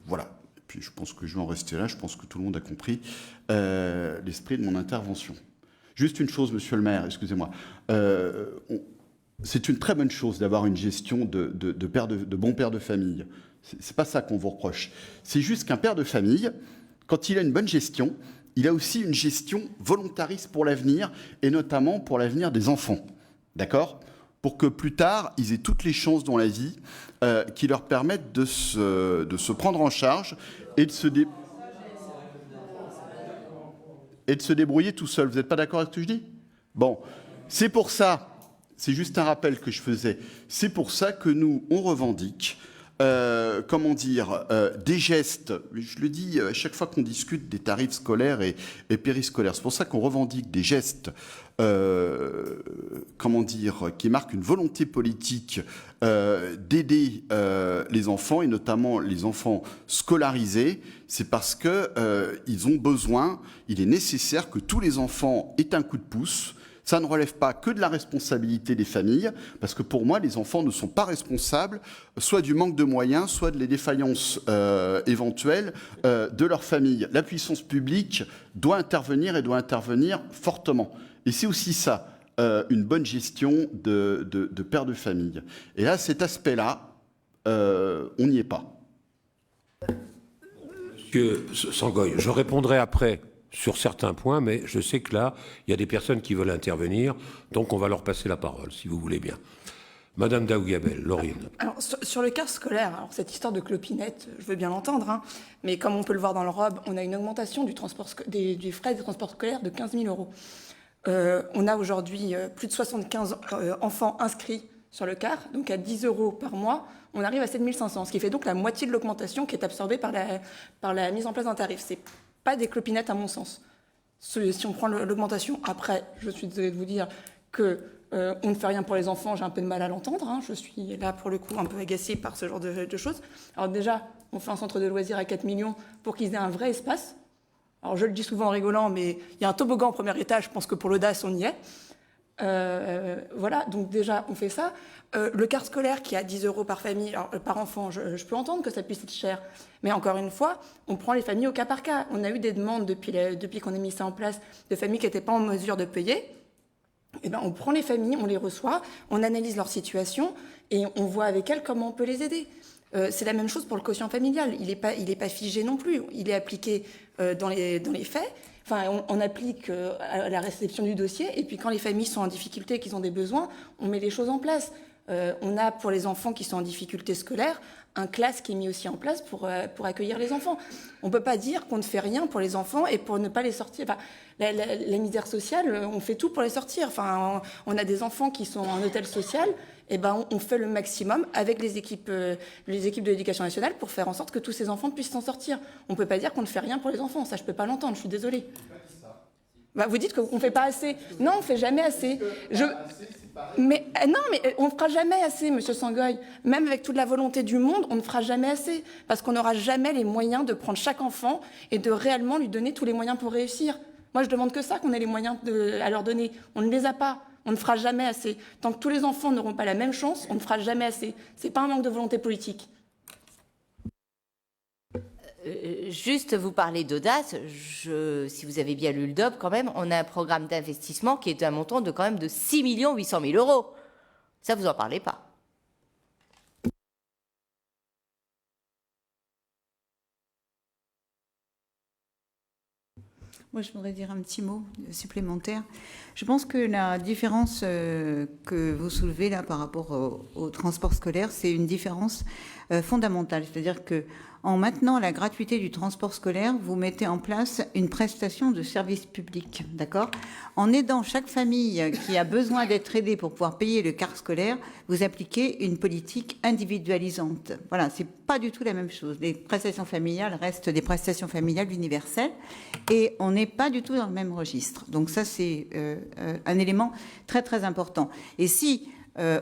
Voilà. Et puis je pense que je vais en rester là. Je pense que tout le monde a compris l'esprit de mon intervention. Juste une chose, monsieur le maire, excusez-moi. C'est une très bonne chose d'avoir une gestion de bons pères de famille. C'est pas ça qu'on vous reproche. C'est juste qu'un père de famille, quand il a une bonne gestion, il a aussi une gestion volontariste pour l'avenir, et notamment pour l'avenir des enfants. D'accord ? Pour que plus tard, ils aient toutes les chances dans la vie qui leur permettent de se prendre en charge et de se débrouiller tout seul. Vous n'êtes pas d'accord avec ce que je dis ? Bon, c'est pour ça, c'est juste un rappel que je faisais, c'est pour ça que nous, on revendique des gestes, je le dis à chaque fois qu'on discute des tarifs scolaires et périscolaires, c'est pour ça qu'on revendique des gestes qui marquent une volonté politique d'aider les enfants, et notamment les enfants scolarisés. C'est parce que ils ont besoin, il est nécessaire que tous les enfants aient un coup de pouce. Ça ne relève pas que de la responsabilité des familles, parce que pour moi, les enfants ne sont pas responsables soit du manque de moyens, soit de les défaillances éventuelles de leur famille. La puissance publique doit intervenir, et doit intervenir fortement. Et c'est aussi ça, une bonne gestion de père de famille. Et là, cet aspect-là, on n'y est pas. Monsieur Sangoy, je répondrai après sur certains points, mais je sais que là, il y a des personnes qui veulent intervenir, donc on va leur passer la parole, si vous voulez bien. Madame Daougabel, Laurine. Alors, sur le cas scolaire, alors cette histoire de clopinette, je veux bien l'entendre, hein, mais comme on peut le voir dans le ROB, on a une augmentation du frais de transport scolaire de 15 000 euros. On a aujourd'hui plus de 75 enfants inscrits sur le CAR, donc à 10 euros par mois, on arrive à 7 500, ce qui fait donc la moitié de l'augmentation qui est absorbée par la mise en place d'un tarif. C'est pas des clopinettes à mon sens. Si on prend l'augmentation, après, je suis désolée de vous dire que on ne fait rien pour les enfants, j'ai un peu de mal à l'entendre. Hein, je suis là pour le coup un peu agacée par ce genre de choses. Alors déjà, on fait un centre de loisirs à 4 millions pour qu'ils aient un vrai espace. Alors je le dis souvent en rigolant, mais il y a un toboggan au premier étage, je pense que pour l'audace, on y est. Voilà, donc déjà, on fait ça. Le car scolaire qui est à 10 euros par famille, alors, par enfant, je peux entendre que ça puisse être cher. Mais encore une fois, on prend les familles au cas par cas. On a eu des demandes depuis qu'on a mis ça en place, de familles qui n'étaient pas en mesure de payer. Eh ben, on prend les familles, on les reçoit, on analyse leur situation et on voit avec elles comment on peut les aider. C'est la même chose pour le quotient familial. Il est pas figé non plus. Il est appliqué dans les faits. Enfin, on applique à la réception du dossier, et puis quand les familles sont en difficulté, qu'ils ont des besoins, on met les choses en place. On a, pour les enfants qui sont en difficulté scolaire, un classe qui est mis aussi en place pour accueillir les enfants. On ne peut pas dire qu'on ne fait rien pour les enfants et pour ne pas les sortir. Enfin, la misère sociale, on fait tout pour les sortir. Enfin, on a des enfants qui sont en hôtel social, et ben on fait le maximum avec les équipes de l'éducation nationale pour faire en sorte que tous ces enfants puissent s'en sortir. On ne peut pas dire qu'on ne fait rien pour les enfants. Ça, je ne peux pas l'entendre, je suis désolée. Bah, vous dites qu'on ne fait pas assez. Non, on ne fait jamais assez. Mais on ne fera jamais assez, Monsieur Sangoy. Même avec toute la volonté du monde, on ne fera jamais assez. Parce qu'on n'aura jamais les moyens de prendre chaque enfant et de réellement lui donner tous les moyens pour réussir. Moi, je demande que ça, qu'on ait les moyens à leur donner. On ne les a pas. On ne fera jamais assez. Tant que tous les enfants n'auront pas la même chance, on ne fera jamais assez. Ce n'est pas un manque de volonté politique. Juste vous parler d'audace, si vous avez bien lu le DOB, quand même, on a un programme d'investissement qui est d'un montant de quand même de 6 800 000 euros. Ça, vous n'en parlez pas. Moi, je voudrais dire un petit mot supplémentaire. Je pense que la différence que vous soulevez là par rapport au transport scolaire, c'est une différence fondamentale. C'est-à-dire que en maintenant la gratuité du transport scolaire, vous mettez en place une prestation de service public, d'accord ? En aidant chaque famille qui a besoin d'être aidée pour pouvoir payer le car scolaire, vous appliquez une politique individualisante. Voilà, c'est pas du tout la même chose. Les prestations familiales restent des prestations familiales universelles et on n'est pas du tout dans le même registre. Donc ça, c'est un élément très très important. Et si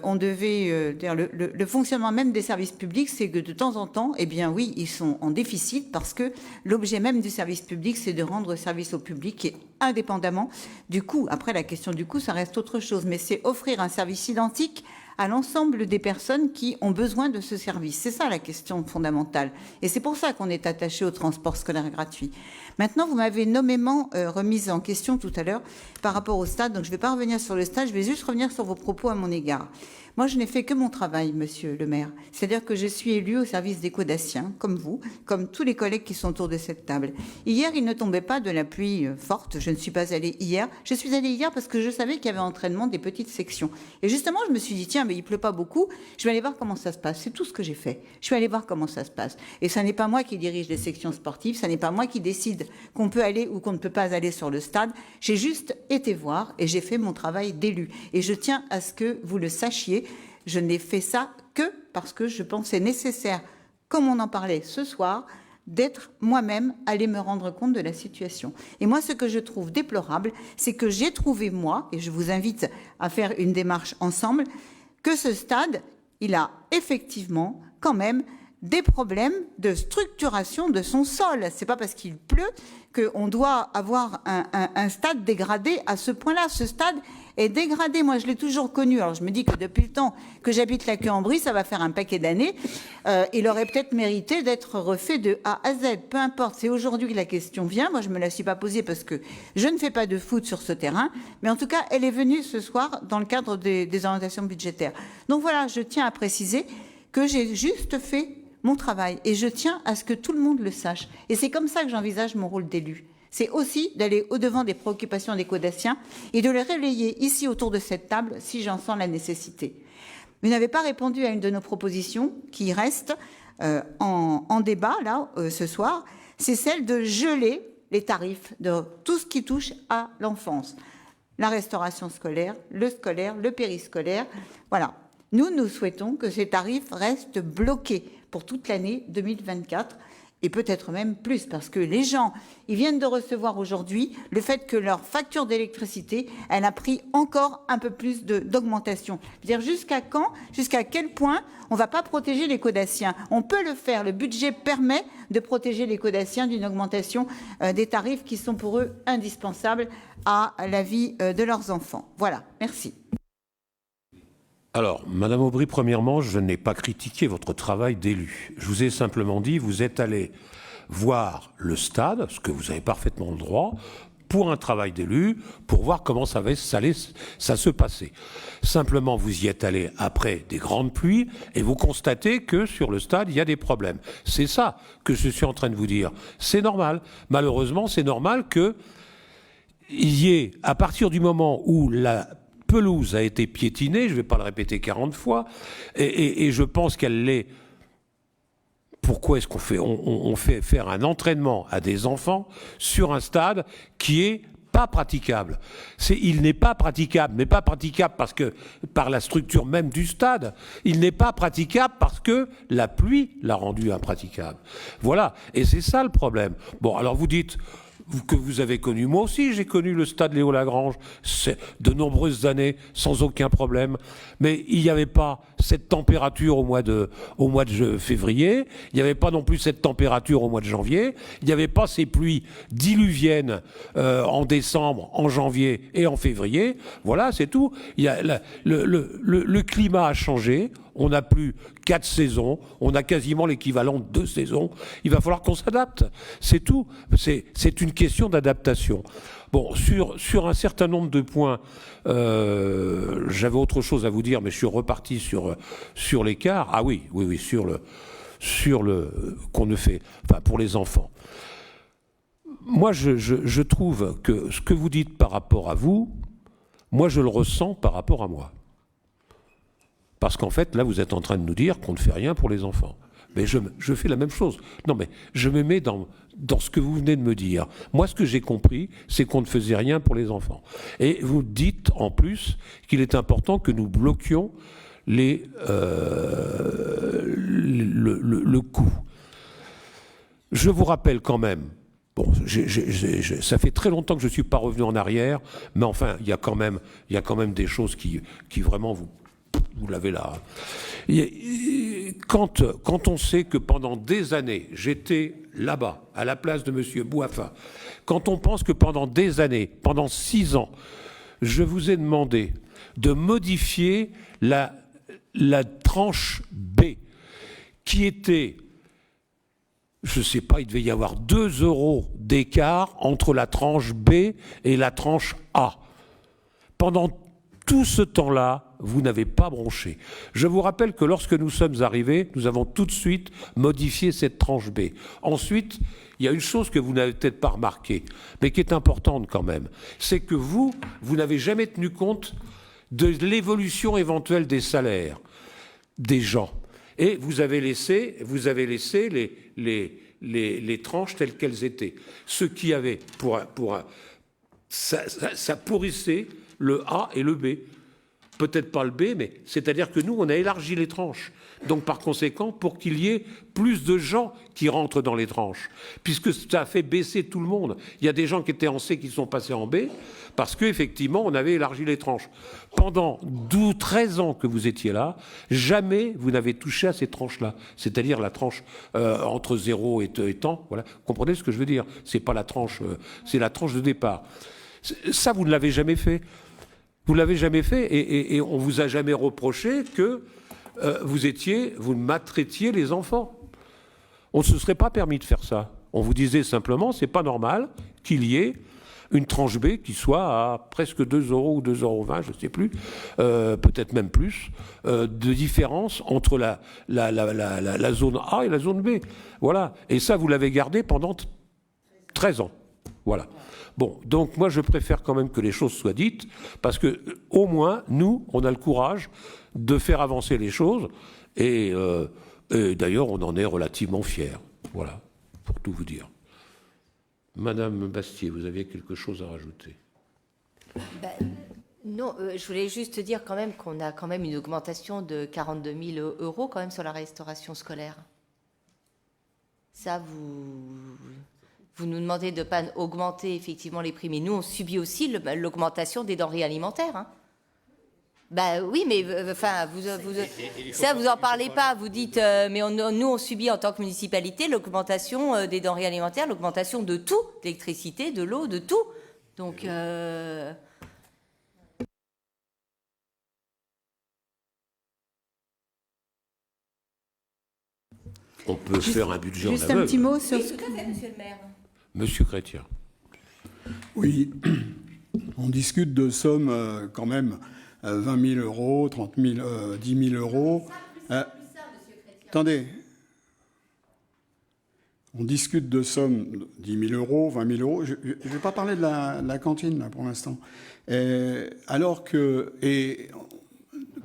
on devait le fonctionnement même des services publics, c'est que de temps en temps, eh bien oui, ils sont en déficit parce que l'objet même du service public, c'est de rendre service au public et indépendamment du coût. Après, la question du coût, ça reste autre chose, mais c'est offrir un service identique à l'ensemble des personnes qui ont besoin de ce service. C'est ça la question fondamentale. Et c'est pour ça qu'on est attaché au transport scolaire gratuit. Maintenant, vous m'avez nommément remise en question tout à l'heure par rapport au stade. Donc, je ne vais pas revenir sur le stade, je vais juste revenir sur vos propos à mon égard. Moi, je n'ai fait que mon travail, monsieur le maire. C'est-à-dire que je suis élu au service des Caudassiens, comme vous, comme tous les collègues qui sont autour de cette table. Hier, il ne tombait pas de la pluie forte. Je ne suis pas allée hier. Je suis allée hier parce que je savais qu'il y avait entraînement des petites sections. Et justement, je me suis dit, tiens, mais il pleut pas beaucoup. Je vais aller voir comment ça se passe. C'est tout ce que j'ai fait. Je suis allée voir comment ça se passe. Et ça n'est pas moi qui dirige les sections sportives. Ça n'est pas moi qui décide qu'on peut aller ou qu'on ne peut pas aller sur le stade. J'ai juste été voir et j'ai fait mon travail d'élu. Et je tiens à ce que vous le sachiez. Je n'ai fait ça que parce que je pensais nécessaire, comme on en parlait ce soir, d'être moi-même allée me rendre compte de la situation. Et moi, ce que je trouve déplorable, c'est que j'ai trouvé, moi, et je vous invite à faire une démarche ensemble, que ce stade, il a effectivement quand même des problèmes de structuration de son sol. C'est pas parce qu'il pleut qu'on doit avoir un stade dégradé à ce point-là. Ce stade est dégradé. Moi, je l'ai toujours connu. Alors, je me dis que depuis le temps que j'habite la Queue-en-Brie, ça va faire un paquet d'années. Il aurait peut-être mérité d'être refait de A à Z. Peu importe. C'est aujourd'hui que la question vient. Moi, je me la suis pas posée parce que je ne fais pas de foot sur ce terrain. Mais en tout cas, elle est venue ce soir dans le cadre des orientations budgétaires. Donc voilà, je tiens à préciser que j'ai juste fait mon travail. Et je tiens à ce que tout le monde le sache. Et c'est comme ça que j'envisage mon rôle d'élu. C'est aussi d'aller au-devant des préoccupations des Caudassiens et de les relayer ici autour de cette table si j'en sens la nécessité. Vous n'avez pas répondu à une de nos propositions qui reste en débat là ce soir. C'est celle de geler les tarifs de tout ce qui touche à l'enfance. La restauration scolaire, le périscolaire. Voilà. Nous souhaitons que ces tarifs restent bloqués pour toute l'année 2024 et peut-être même plus, parce que les gens, ils viennent de recevoir aujourd'hui le fait que leur facture d'électricité, elle a pris encore un peu plus d'augmentation. C'est-à-dire jusqu'à quand, jusqu'à quel point on ne va pas protéger les Caudassiens. On peut le faire, le budget permet de protéger les Caudassiens d'une augmentation des tarifs qui sont pour eux indispensables à la vie de leurs enfants. Voilà, merci. Alors, Madame Aubry, premièrement, je n'ai pas critiqué votre travail d'élu. Je vous ai simplement dit, vous êtes allé voir le stade, ce que vous avez parfaitement le droit, pour un travail d'élu, pour voir comment ça se passait. Simplement, vous y êtes allé après des grandes pluies et vous constatez que sur le stade, il y a des problèmes. C'est ça que je suis en train de vous dire. C'est normal. Malheureusement, c'est normal qu'il y ait, à partir du moment où la pelouse a été piétinée, je ne vais pas le répéter 40 fois, et je pense qu'elle l'est. Pourquoi est-ce qu'on fait, on fait faire un entraînement à des enfants sur un stade qui est pas praticable? Il n'est pas praticable, mais pas praticable parce que par la structure même du stade, il n'est pas praticable parce que la pluie l'a rendu impraticable. Voilà, et c'est ça le problème. Bon, alors vous dites que vous avez connu, moi aussi j'ai connu le stade Léo-Lagrange de nombreuses années sans aucun problème, mais il n'y avait pas cette température au mois de février, il n'y avait pas non plus cette température au mois de janvier, il n'y avait pas ces pluies diluviennes en décembre, en janvier et en février. Voilà, c'est tout. Le climat a changé. On n'a plus 4 saisons, on a quasiment l'équivalent de 2 saisons. Il va falloir qu'on s'adapte. C'est tout. C'est une question d'adaptation. Bon, sur un certain nombre de points, j'avais autre chose à vous dire, mais je suis reparti sur l'écart. Ah oui, sur le qu'on ne fait, enfin pour les enfants. Moi, je trouve que ce que vous dites par rapport à vous, moi je le ressens par rapport à moi. Parce qu'en fait, là, vous êtes en train de nous dire qu'on ne fait rien pour les enfants. Mais je fais la même chose. Non, mais je me mets dans ce que vous venez de me dire. Moi, ce que j'ai compris, c'est qu'on ne faisait rien pour les enfants. Et vous dites, en plus, qu'il est important que nous bloquions le coût. Je vous rappelle quand même, bon, ça fait très longtemps que je ne suis pas revenu en arrière, mais enfin, il y a quand même des choses qui vraiment vous l'avez là. Quand on sait que pendant des années, j'étais là-bas, à la place de M. Bouafa, quand on pense que pendant des années, pendant 6 ans, je vous ai demandé de modifier la tranche B, qui était, je ne sais pas, il devait y avoir 2 € d'écart entre la tranche B et la tranche A. Pendant tout ce temps-là, vous n'avez pas bronché. Je vous rappelle que lorsque nous sommes arrivés, nous avons tout de suite modifié cette tranche B. Ensuite, il y a une chose que vous n'avez peut-être pas remarquée, mais qui est importante quand même, c'est que vous n'avez jamais tenu compte de l'évolution éventuelle des salaires des gens. Et vous avez laissé les tranches telles qu'elles étaient. Ce qui avait ça pourrissait le A et le B. Peut-être pas le B, mais c'est-à-dire que nous, on a élargi les tranches. Donc, par conséquent, pour qu'il y ait plus de gens qui rentrent dans les tranches, puisque ça a fait baisser tout le monde. Il y a des gens qui étaient en C qui sont passés en B, parce qu'effectivement, on avait élargi les tranches. Pendant 13 ans que vous étiez là, jamais vous n'avez touché à ces tranches-là. C'est-à-dire la tranche entre 0 et temps. Voilà. Vous comprenez ce que je veux dire? C'est pas la tranche, c'est la tranche de départ. Ça, vous ne l'avez jamais fait. Vous ne l'avez jamais fait et on ne vous a jamais reproché que vous maltraitiez les enfants. On ne se serait pas permis de faire ça. On vous disait simplement, c'est pas normal qu'il y ait une tranche B qui soit à presque 2 € ou 2,20 €, je ne sais plus, peut-être même plus, de différence entre la zone A et la zone B. Voilà. Et ça, vous l'avez gardé pendant 13 ans. Voilà. Bon, donc moi je préfère quand même que les choses soient dites, parce que au moins, nous, on a le courage de faire avancer les choses, et d'ailleurs on en est relativement fiers. Voilà, pour tout vous dire. Madame Bastier, vous aviez quelque chose à rajouter? Non, je voulais juste dire quand même qu'on a quand même une augmentation de 42 000 € quand même sur la restauration scolaire. Ça, vous nous demandez de ne pas augmenter effectivement les prix, mais nous, on subit aussi l'augmentation des denrées alimentaires. Hein. Oui, mais enfin, ça, vous en parlez pas. Vous dites, mais nous, on subit en tant que municipalité l'augmentation des denrées alimentaires, l'augmentation de tout, d'électricité, de l'eau, de tout. Donc... On peut faire un budget juste en aveugle. Un petit mot sur... Tout à fait, monsieur le maire. Monsieur Chrétien. Oui, on discute de sommes quand même 20 000 €, 30 000, 10 000 €. Attendez. On discute de sommes 10 000 €, 20 000 €. Je ne vais pas parler de la cantine là, pour l'instant. Alors que...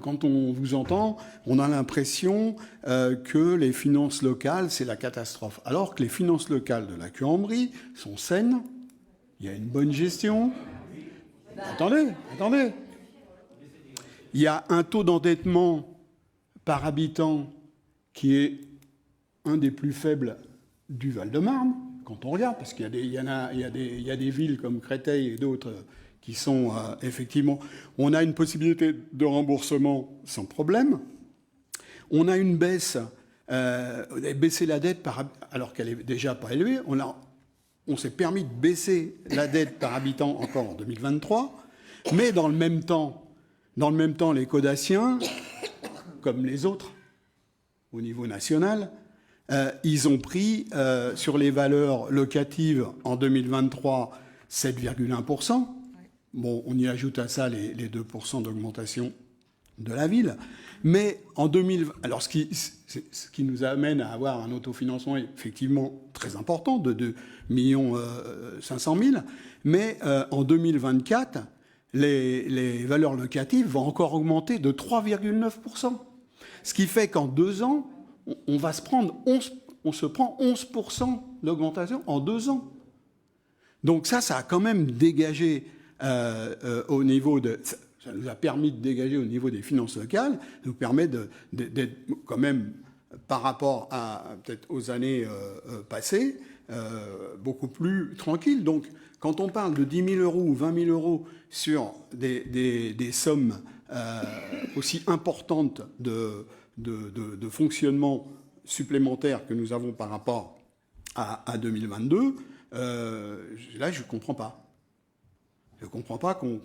Quand on vous entend, on a l'impression que les finances locales, c'est la catastrophe. Alors que les finances locales de la Cuambrie sont saines, il y a une bonne gestion. Attendez. Il y a un taux d'endettement par habitant qui est un des plus faibles du Val-de-Marne, quand on regarde, parce qu'il y a des villes comme Créteil et d'autres qui sont effectivement... On a une possibilité de remboursement sans problème. On a une baisse, baisser la dette alors qu'elle est déjà pas élevée. On s'est permis de baisser la dette par habitant encore en 2023, mais dans le même temps, les Caudassiens, comme les autres au niveau national, ils ont pris sur les valeurs locatives en 2023 7,1%. Bon, on y ajoute à ça les 2% d'augmentation de la ville. Mais en 2020, alors ce qui nous amène à avoir un autofinancement effectivement très important de 2 500 000, mais en 2024, les valeurs locatives vont encore augmenter de 3,9%. Ce qui fait qu'en 2 ans, on se prend 11% d'augmentation en 2 ans. Donc ça a quand même dégagé au niveau de... Ça nous a permis de dégager au niveau des finances locales, ça nous permet d'être quand même, par rapport à peut-être aux années passées, beaucoup plus tranquille. Donc, quand on parle de 10 000 € ou 20 000 € sur des sommes aussi importantes de fonctionnement supplémentaire que nous avons par rapport à 2022, là, je ne comprends pas. Je ne comprends pas qu'on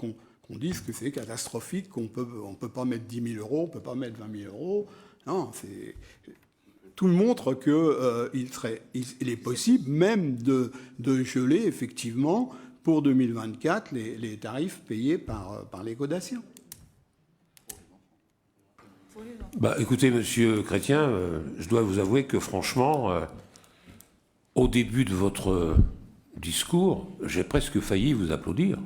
dise que c'est catastrophique, qu'on ne peut pas mettre 10 000 €, on ne peut pas mettre 20 000 €. Non, tout montre qu'il est possible même de geler, effectivement, pour 2024, les tarifs payés par les Caudassiens. Écoutez, Monsieur Chrétien, je dois vous avouer que franchement, au début de votre discours, j'ai presque failli vous applaudir.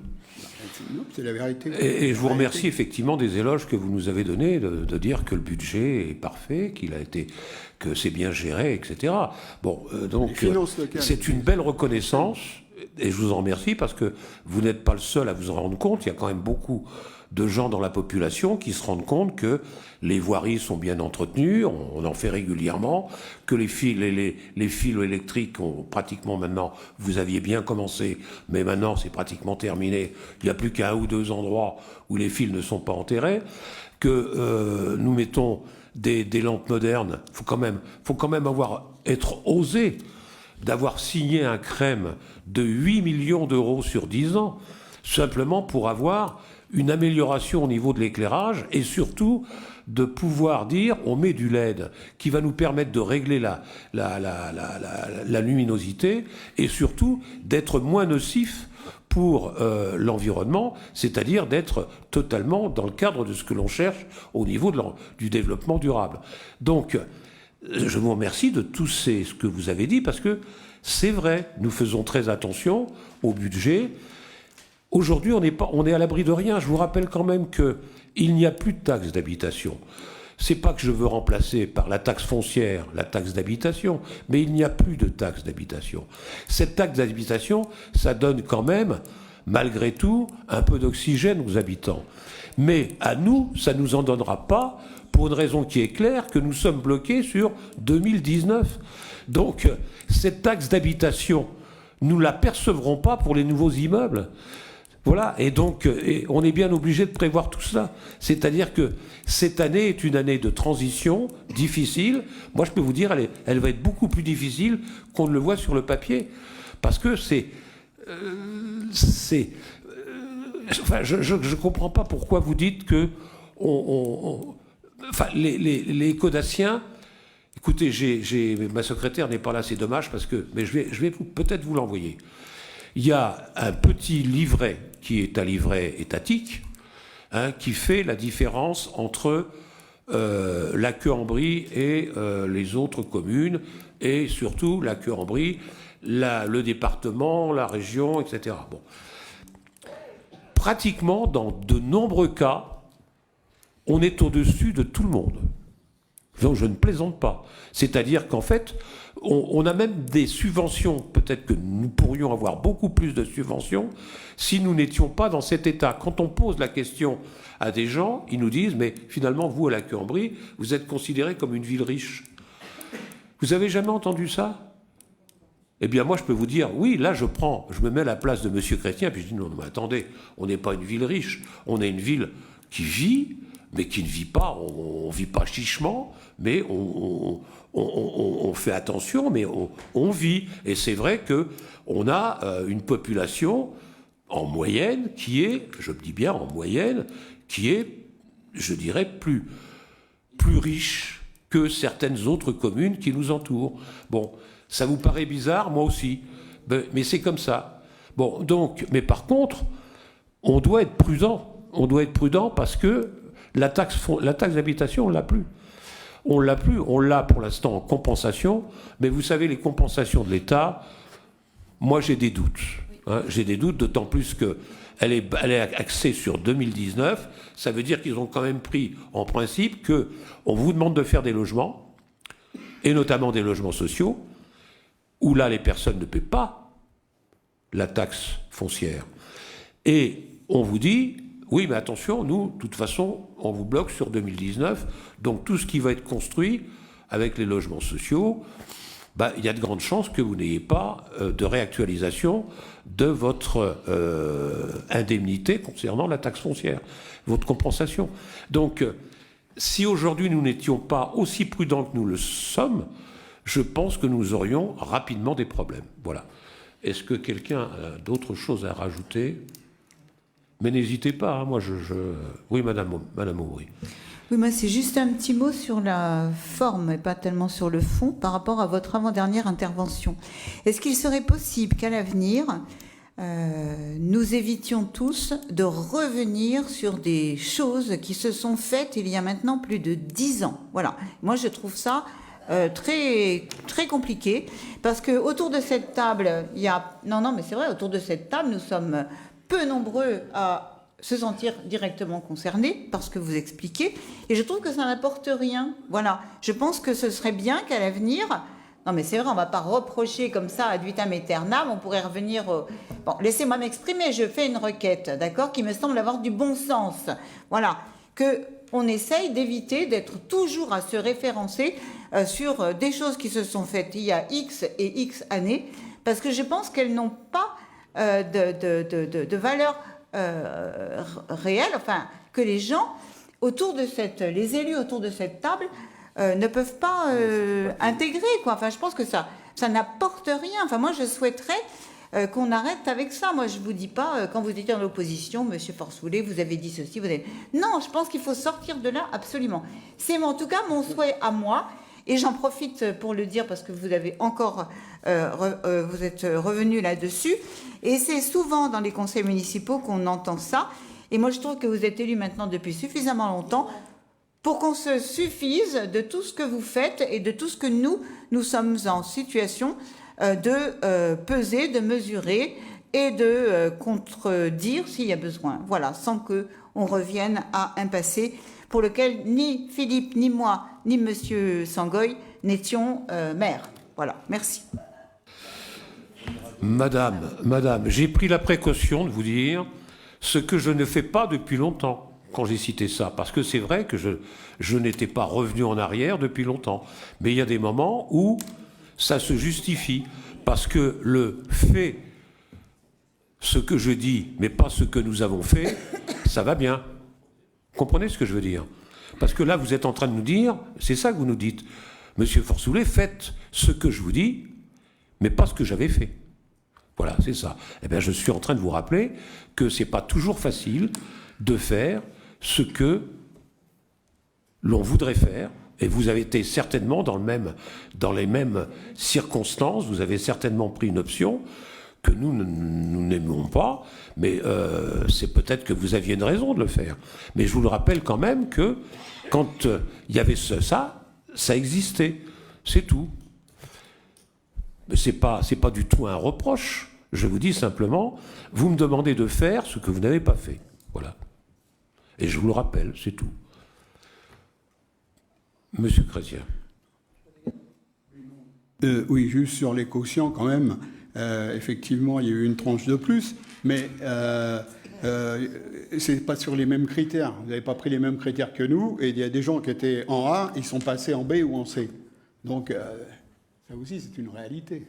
C'est la vérité. Et je vous remercie effectivement des éloges que vous nous avez donnés, de dire que le budget est parfait, que c'est bien géré, etc. Donc c'est une belle reconnaissance, et je vous en remercie parce que vous n'êtes pas le seul à vous en rendre compte. Il y a quand même beaucoup de gens dans la population qui se rendent compte que les voiries sont bien entretenues, on en fait régulièrement, que les fils électriques ont pratiquement maintenant, vous aviez bien commencé, mais maintenant c'est pratiquement terminé, il n'y a plus qu'un ou deux endroits où les fils ne sont pas enterrés, que nous mettons des lampes modernes, faut quand même être osé d'avoir signé un crème de 8 millions d'euros sur 10 ans, simplement pour avoir une amélioration au niveau de l'éclairage et surtout de pouvoir dire on met du LED qui va nous permettre de régler la luminosité et surtout d'être moins nocif pour l'environnement, c'est-à-dire d'être totalement dans le cadre de ce que l'on cherche au niveau du développement durable. Donc, je vous remercie de tout ce que vous avez dit parce que c'est vrai, nous faisons très attention au budget. Aujourd'hui, on est à l'abri de rien. Je vous rappelle quand même qu'il n'y a plus de taxe d'habitation. C'est pas que je veux remplacer par la taxe foncière la taxe d'habitation, mais il n'y a plus de taxe d'habitation. Cette taxe d'habitation, ça donne quand même, malgré tout, un peu d'oxygène aux habitants. Mais à nous, ça ne nous en donnera pas, pour une raison qui est claire, que nous sommes bloqués sur 2019. Donc, cette taxe d'habitation, nous ne la percevrons pas pour les nouveaux immeubles. Voilà, et donc on est bien obligé de prévoir tout cela. C'est-à-dire que cette année est une année de transition difficile. Moi, je peux vous dire, elle va être beaucoup plus difficile qu'on ne le voit sur le papier. Parce que je ne comprends pas pourquoi vous dites que les Codaciens. Écoutez, ma secrétaire n'est pas là, c'est dommage, mais je vais peut-être vous l'envoyer. Il y a un petit livret qui est un livret étatique, qui fait la différence entre la Queue-en-Brie et les autres communes, et surtout la Queue-en-Brie, le département, la région, etc. Bon. Pratiquement, dans de nombreux cas, on est au-dessus de tout le monde. Donc je ne plaisante pas. C'est-à-dire qu'en fait, on a même des subventions. Peut-être que nous pourrions avoir beaucoup plus de subventions si nous n'étions pas dans cet état. Quand on pose la question à des gens, ils nous disent « Mais finalement, vous, à la Queue-en-Brie, vous êtes considéré comme une ville riche. » Vous avez jamais entendu ça ? Eh bien, moi, je peux vous dire, oui, là, je me mets à la place de M. Chrétien, puis je dis « Non, mais attendez, on n'est pas une ville riche. On est une ville qui vit, mais qui ne vit pas, on ne vit pas chichement, mais on fait attention, mais on vit. Et c'est vrai qu'on a une population en moyenne qui est, je me dis bien en moyenne, qui est, je dirais, plus riche que certaines autres communes qui nous entourent. Bon, ça vous paraît bizarre, moi aussi, mais c'est comme ça. Bon, donc, mais par contre, on doit être prudent. On doit être prudent parce que la taxe d'habitation, on ne l'a plus. On l'a plus. On l'a pour l'instant en compensation. Mais vous savez, les compensations de l'État, moi j'ai des doutes. J'ai des doutes, d'autant plus qu'elle est axée sur 2019. Ça veut dire qu'ils ont quand même pris en principe qu'on vous demande de faire des logements, et notamment des logements sociaux, où là les personnes ne paient pas la taxe foncière. Et on vous dit... Oui, mais attention, nous, de toute façon, on vous bloque sur 2019. Donc tout ce qui va être construit avec les logements sociaux, il y a de grandes chances que vous n'ayez pas de réactualisation de votre indemnité concernant la taxe foncière, votre compensation. Donc, si aujourd'hui nous n'étions pas aussi prudents que nous le sommes, je pense que nous aurions rapidement des problèmes. Voilà. Est-ce que quelqu'un a d'autres choses à rajouter ? Mais n'hésitez pas, moi Oui, Madame Aubry. Oui, moi c'est juste un petit mot sur la forme et pas tellement sur le fond par rapport à votre avant-dernière intervention. Est-ce qu'il serait possible qu'à l'avenir, nous évitions tous de revenir sur des choses qui se sont faites il y a maintenant plus de 10 ans. Voilà. Moi, je trouve ça très, très compliqué parce que autour de cette table, il y a... Non, mais c'est vrai, autour de cette table, nous sommes peu nombreux à se sentir directement concernés par ce que vous expliquez et je trouve que ça n'apporte rien. Voilà. Je pense que ce serait bien qu'à l'avenir... Non, mais c'est vrai, on ne va pas reprocher comme ça ad vitam aeternam, on pourrait revenir... Bon, laissez-moi m'exprimer, je fais une requête, d'accord, qui me semble avoir du bon sens. Voilà, qu'on essaye d'éviter d'être toujours à se référencer sur des choses qui se sont faites il y a X et X années, parce que je pense qu'elles n'ont pas de valeur réelle, enfin, que les gens, les élus autour de cette table... ne peuvent pas intégrer, quoi. Enfin, je pense que ça n'apporte rien. Enfin, moi, je souhaiterais qu'on arrête avec ça. Moi, je vous dis pas, quand vous étiez en opposition, Monsieur Forsoulet, vous avez dit ceci, Non, je pense qu'il faut sortir de là, absolument. C'est en tout cas mon souhait à moi, et j'en profite pour le dire parce que vous avez encore, vous êtes revenu là-dessus, et c'est souvent dans les conseils municipaux qu'on entend ça, et moi, je trouve que vous êtes élu maintenant depuis suffisamment longtemps pour qu'on se suffise de tout ce que vous faites et de tout ce que nous sommes en situation de peser, de mesurer et de contredire s'il y a besoin. Voilà, sans qu'on revienne à un passé pour lequel ni Philippe, ni moi, ni Monsieur Sangoy n'étions maires. Voilà, merci. Madame, j'ai pris la précaution de vous dire ce que je ne fais pas depuis longtemps. Quand j'ai cité ça, parce que c'est vrai que je n'étais pas revenu en arrière depuis longtemps. Mais il y a des moments où ça se justifie, parce que le fait, ce que je dis, mais pas ce que nous avons fait, ça va bien. Comprenez ce que je veux dire? Parce que là, vous êtes en train de nous dire, c'est ça que vous nous dites, Monsieur Forsoulet, faites ce que je vous dis, mais pas ce que j'avais fait. Voilà, c'est ça. Eh bien, je suis en train de vous rappeler que c'est pas toujours facile de faire ce que l'on voudrait faire, et vous avez été certainement dans les mêmes circonstances, vous avez certainement pris une option que nous n'aimons pas, mais c'est peut-être que vous aviez une raison de le faire. Mais je vous le rappelle quand même que quand il y avait ça existait, c'est tout. Mais c'est pas du tout un reproche, je vous dis simplement, vous me demandez de faire ce que vous n'avez pas fait. Voilà. Et je vous le rappelle, c'est tout. Monsieur Chrétien. Oui, juste sur les quotients, quand même. Effectivement, il y a eu une tranche de plus, mais c'est pas sur les mêmes critères. Vous n'avez pas pris les mêmes critères que nous, et il y a des gens qui étaient en A, ils sont passés en B ou en C. Donc, ça aussi, c'est une réalité.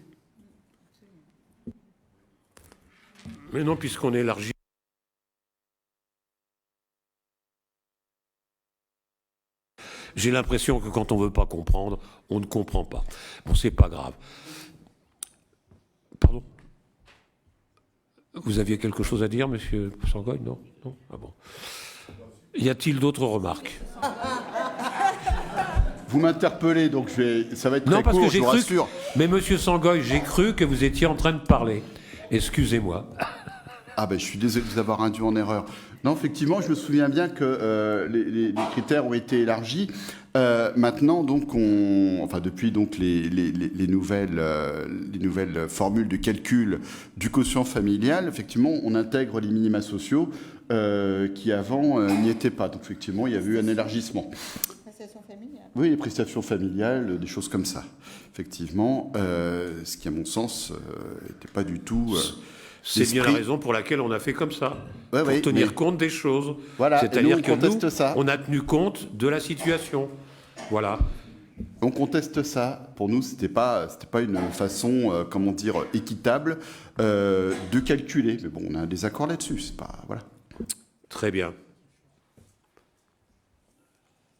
Mais non, puisqu'on élargit. J'ai l'impression que quand on ne veut pas comprendre, on ne comprend pas. Bon, c'est pas grave. Pardon? Vous aviez quelque chose à dire, Monsieur Sangoy? Non? Non? Ah bon. Y a-t-il d'autres remarques? Vous m'interpellez, donc ça va être très court, je vous rassure. Mais Monsieur Sangoy, j'ai cru que vous étiez en train de parler. Excusez-moi. Ah ben, je suis désolé de vous avoir induit en erreur. Non, effectivement, je me souviens bien que les critères ont été élargis. Maintenant, donc, depuis donc les nouvelles formules de calcul du quotient familial, effectivement, on intègre les minima sociaux qui avant n'y étaient pas. Donc, effectivement, il y a eu un élargissement. Prestations familiales. Oui, les prestations familiales, des choses comme ça. Effectivement, ce qui, à mon sens, n'était pas du tout. C'est bien la raison pour laquelle on a fait comme ça, pour tenir compte des choses. Voilà. C'est-à-dire que nous, on a tenu compte de la situation. Voilà. On conteste ça. Pour nous, c'était pas une façon, équitable de calculer. Mais bon, on a un désaccord là-dessus. C'est pas voilà. Très bien.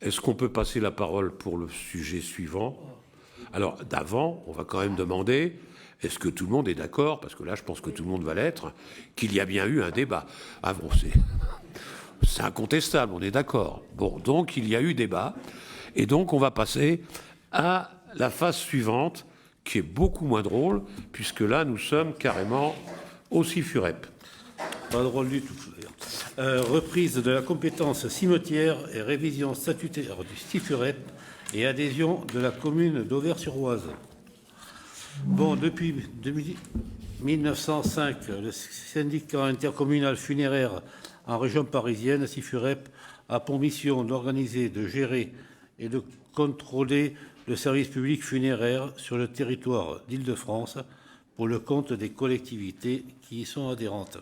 Est-ce qu'on peut passer la parole pour le sujet suivant? Alors, d'avant, on va quand même demander, est-ce que tout le monde est d'accord, parce que là, je pense que tout le monde va l'être, qu'il y a bien eu un débat. Ah bon, c'est incontestable, on est d'accord. Bon, donc, il y a eu débat, et donc, on va passer à la phase suivante, qui est beaucoup moins drôle, puisque là, nous sommes carrément au CIFUREP. Pas drôle du tout, d'ailleurs. Reprise de la compétence cimetière et révision statutaire du CIFUREP et adhésion de la commune d'Auvers-sur-Oise. Bon, depuis 1905, le syndicat intercommunal funéraire en région parisienne, CIFUREP, a pour mission d'organiser, de gérer et de contrôler le service public funéraire sur le territoire d'Île-de-France pour le compte des collectivités qui y sont adhérentes.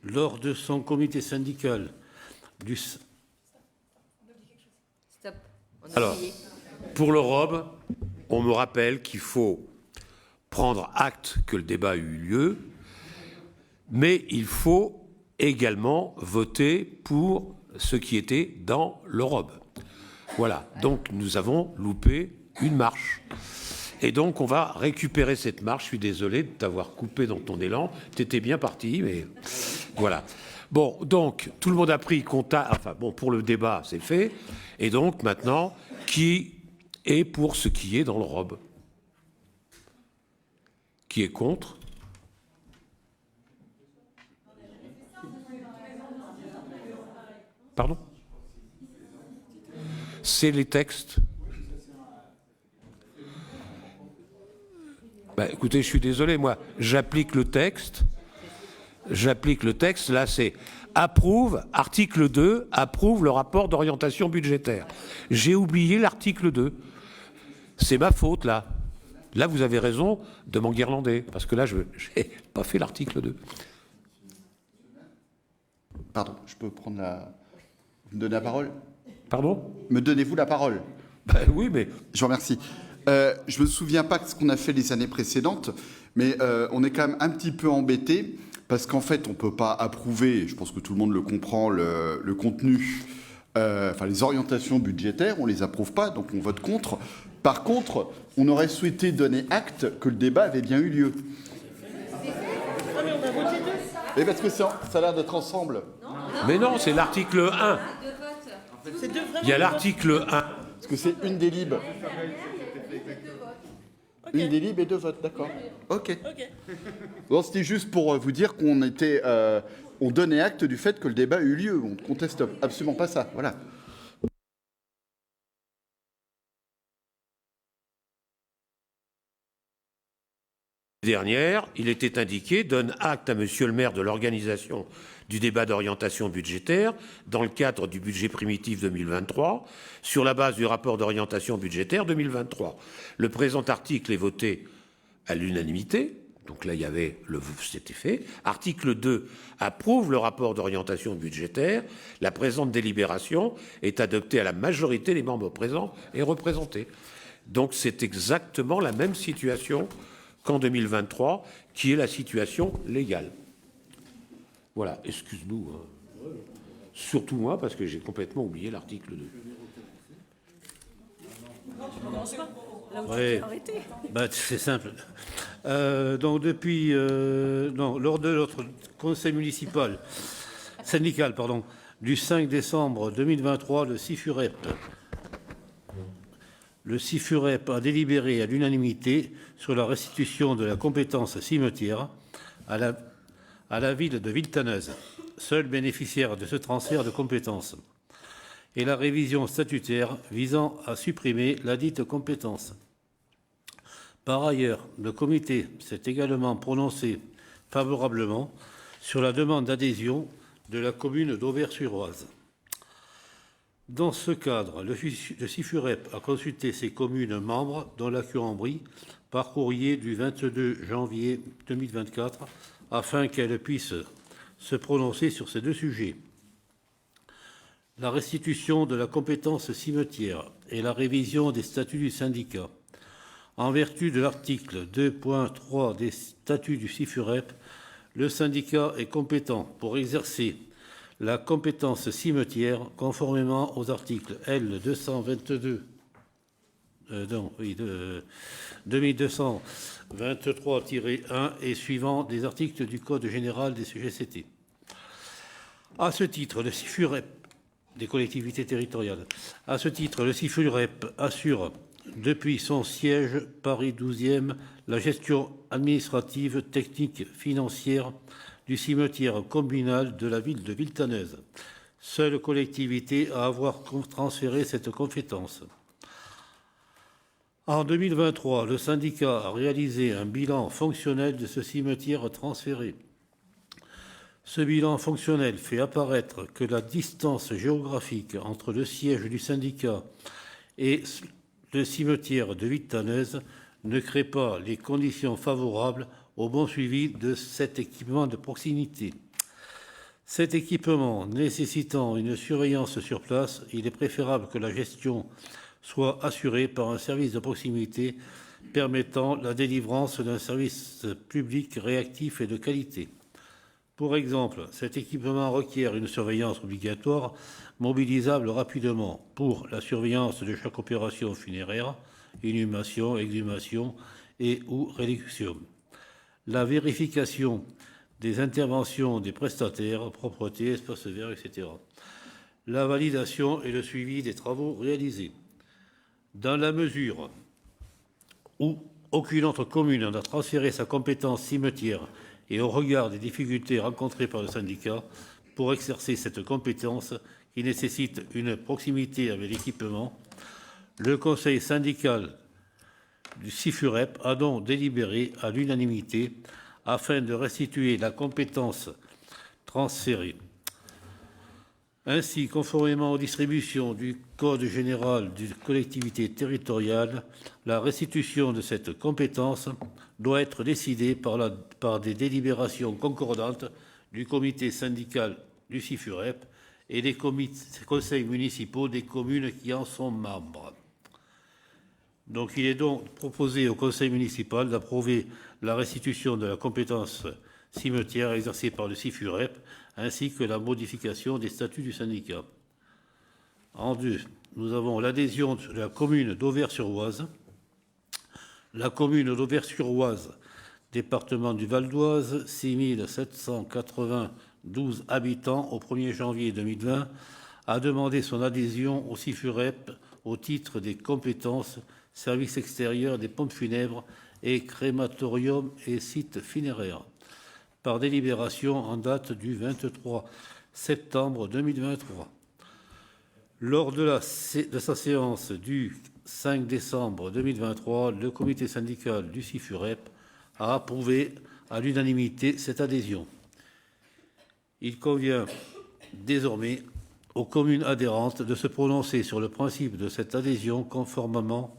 Lors de son comité syndical du... Stop. On a Alors, oublié. pour l'Europe, on me rappelle qu'il faut prendre acte que le débat a eu lieu, mais il faut également voter pour ce qui était dans l'Europe. Voilà, donc nous avons loupé une marche. Et donc on va récupérer cette marche. Je suis désolé de t'avoir coupé dans ton élan. Tu étais bien parti, mais voilà. Bon, donc tout le monde a pris contact. Enfin bon, pour le débat, c'est fait. Et donc maintenant, qui est pour ce qui est dans l'Europe? Qui est contre? Pardon? C'est les textes. Écoutez, je suis désolé, moi, j'applique le texte. Là, c'est approuve, article 2, approuve le rapport d'orientation budgétaire. J'ai oublié l'article 2. C'est ma faute, là. Là, vous avez raison de m'enguirlander, parce que là, je n'ai pas fait l'article 2. Pardon, je peux prendre la... Vous me donnez la parole? Pardon? Me donnez-vous la parole? Oui, mais... Je vous remercie. Je ne me souviens pas de ce qu'on a fait les années précédentes, mais on est quand même un petit peu embêté, parce qu'en fait, on ne peut pas approuver, je pense que tout le monde le comprend, le contenu, enfin les orientations budgétaires, on ne les approuve pas, donc on vote contre. Par contre, on aurait souhaité donner acte que le débat avait bien eu lieu. Et parce que ça a l'air d'être ensemble. Mais non, c'est l'article 1. Il y a l'article 1. Parce que c'est une délib. Une délib et deux votes, d'accord. Ok. Bon, c'était juste pour vous dire qu'on était, on donnait acte du fait que le débat a eu lieu. On ne conteste absolument pas ça. Voilà. Dernière, il était indiqué, donne acte à Monsieur le maire de l'organisation du débat d'orientation budgétaire dans le cadre du budget primitif 2023, sur la base du rapport d'orientation budgétaire 2023. Le présent article est voté à l'unanimité, donc là il y avait c'était fait. Article 2 approuve le rapport d'orientation budgétaire. La présente délibération est adoptée à la majorité des membres présents et représentés. Donc c'est exactement la même situation qu'en 2023, qui est la situation légale. Voilà, excuse-nous. Hein. Surtout moi, parce que j'ai complètement oublié l'article 2. Oui, c'est simple. Donc depuis, lors de notre conseil syndical, du 5 décembre 2023, le CIFUREP a délibéré à l'unanimité sur la restitution de la compétence cimetière à la ville de Villetaneuse, seule bénéficiaire de ce transfert de compétences, et la révision statutaire visant à supprimer ladite compétence. Par ailleurs, le comité s'est également prononcé favorablement sur la demande d'adhésion de la commune d'Auvers-sur-Oise. Dans ce cadre, le CIFUREP a consulté ses communes membres, dont la Cuambrie, par courrier du 22 janvier 2024, afin qu'elles puissent se prononcer sur ces deux sujets. La restitution de la compétence cimetière et la révision des statuts du syndicat. En vertu de l'article 2.3 des statuts du CIFUREP, le syndicat est compétent pour exercer la compétence cimetière, conformément aux articles L. 2223-1 et suivants des articles du Code général des CGCT. À ce titre, le CIFUREP des collectivités territoriales. À ce titre, le CIFUREP assure depuis son siège Paris 12e, la gestion administrative, technique, financière du cimetière communal de la ville de Villetaneuse, seule collectivité à avoir transféré cette compétence. En 2023, le syndicat a réalisé un bilan fonctionnel de ce cimetière transféré. Ce bilan fonctionnel fait apparaître que la distance géographique entre le siège du syndicat et le cimetière de Villetaneuse ne crée pas les conditions favorables au bon suivi de cet équipement de proximité. Cet équipement nécessitant une surveillance sur place, il est préférable que la gestion soit assurée par un service de proximité permettant la délivrance d'un service public réactif et de qualité. Pour exemple, cet équipement requiert une surveillance obligatoire mobilisable rapidement pour la surveillance de chaque opération funéraire, inhumation, exhumation et ou réduction, la vérification des interventions des prestataires, propreté, espace vert, etc., la validation et le suivi des travaux réalisés. Dans la mesure où aucune autre commune n'a transféré sa compétence cimetière et au regard des difficultés rencontrées par le syndicat pour exercer cette compétence qui nécessite une proximité avec l'équipement, le conseil syndical du CIFUREP a donc délibéré à l'unanimité afin de restituer la compétence transférée. Ainsi, conformément aux distributions du Code général des collectivités territoriales, la restitution de cette compétence doit être décidée par des délibérations concordantes du comité syndical du CIFUREP et des conseils municipaux des communes qui en sont membres. Donc, il est donc proposé au conseil municipal d'approuver la restitution de la compétence cimetière exercée par le CIFUREP, ainsi que la modification des statuts du syndicat. En deux, nous avons l'adhésion de la commune d'Auvers-sur-Oise. La commune d'Auvers-sur-Oise, département du Val d'Oise, 6 792 habitants au 1er janvier 2020, a demandé son adhésion au CIFUREP au titre des compétences services extérieurs des pompes funèbres et crématorium et sites funéraires, par délibération en date du 23 septembre 2023. Lors de sa séance du 5 décembre 2023, le comité syndical du CIFUREP a approuvé à l'unanimité cette adhésion. Il convient désormais aux communes adhérentes de se prononcer sur le principe de cette adhésion conformément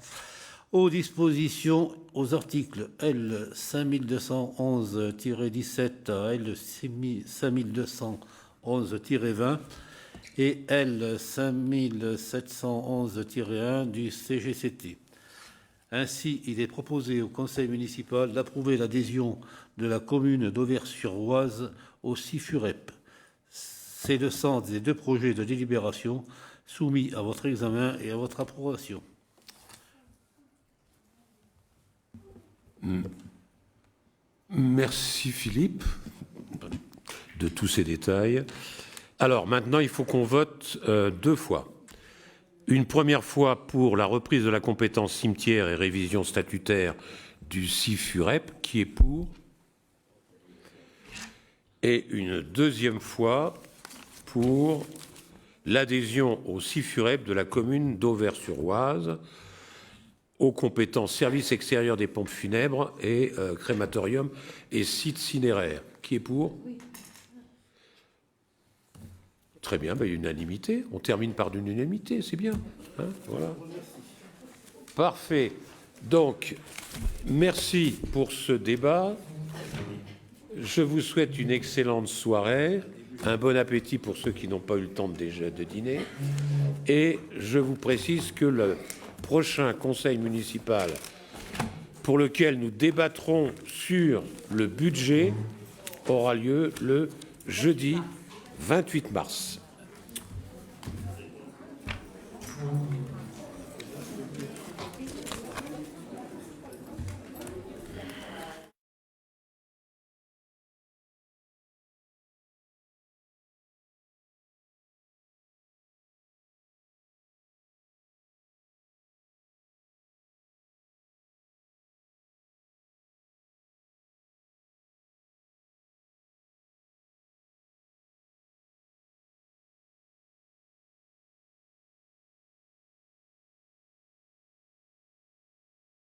aux dispositions aux articles L. 5211-17 à L. 5211-20 et L. 5711-1 du CGCT. Ainsi, il est proposé au conseil municipal d'approuver l'adhésion de la commune d'Auvers-sur-Oise au CIFUREP. C'est le sens des deux projets de délibération soumis à votre examen et à votre approbation. Merci Philippe de tous ces détails. Alors maintenant, il faut qu'on vote deux fois. Une première fois pour la reprise de la compétence cimetière et révision statutaire du CIFUREP, qui est pour. Et une deuxième fois pour l'adhésion au CIFUREP de la commune d'Auvers-sur-Oise aux compétences services extérieurs des pompes funèbres et crématorium et sites cinéraires. Qui est pour? Oui. Très bien, ben, unanimité. On termine par une unanimité, c'est bien. Hein, voilà. Parfait. Donc, merci pour ce débat. Je vous souhaite une excellente soirée. Un bon appétit pour ceux qui n'ont pas eu le temps de dîner. Et je vous précise que le prochain conseil municipal pour lequel nous débattrons sur le budget aura lieu le jeudi 28 mars.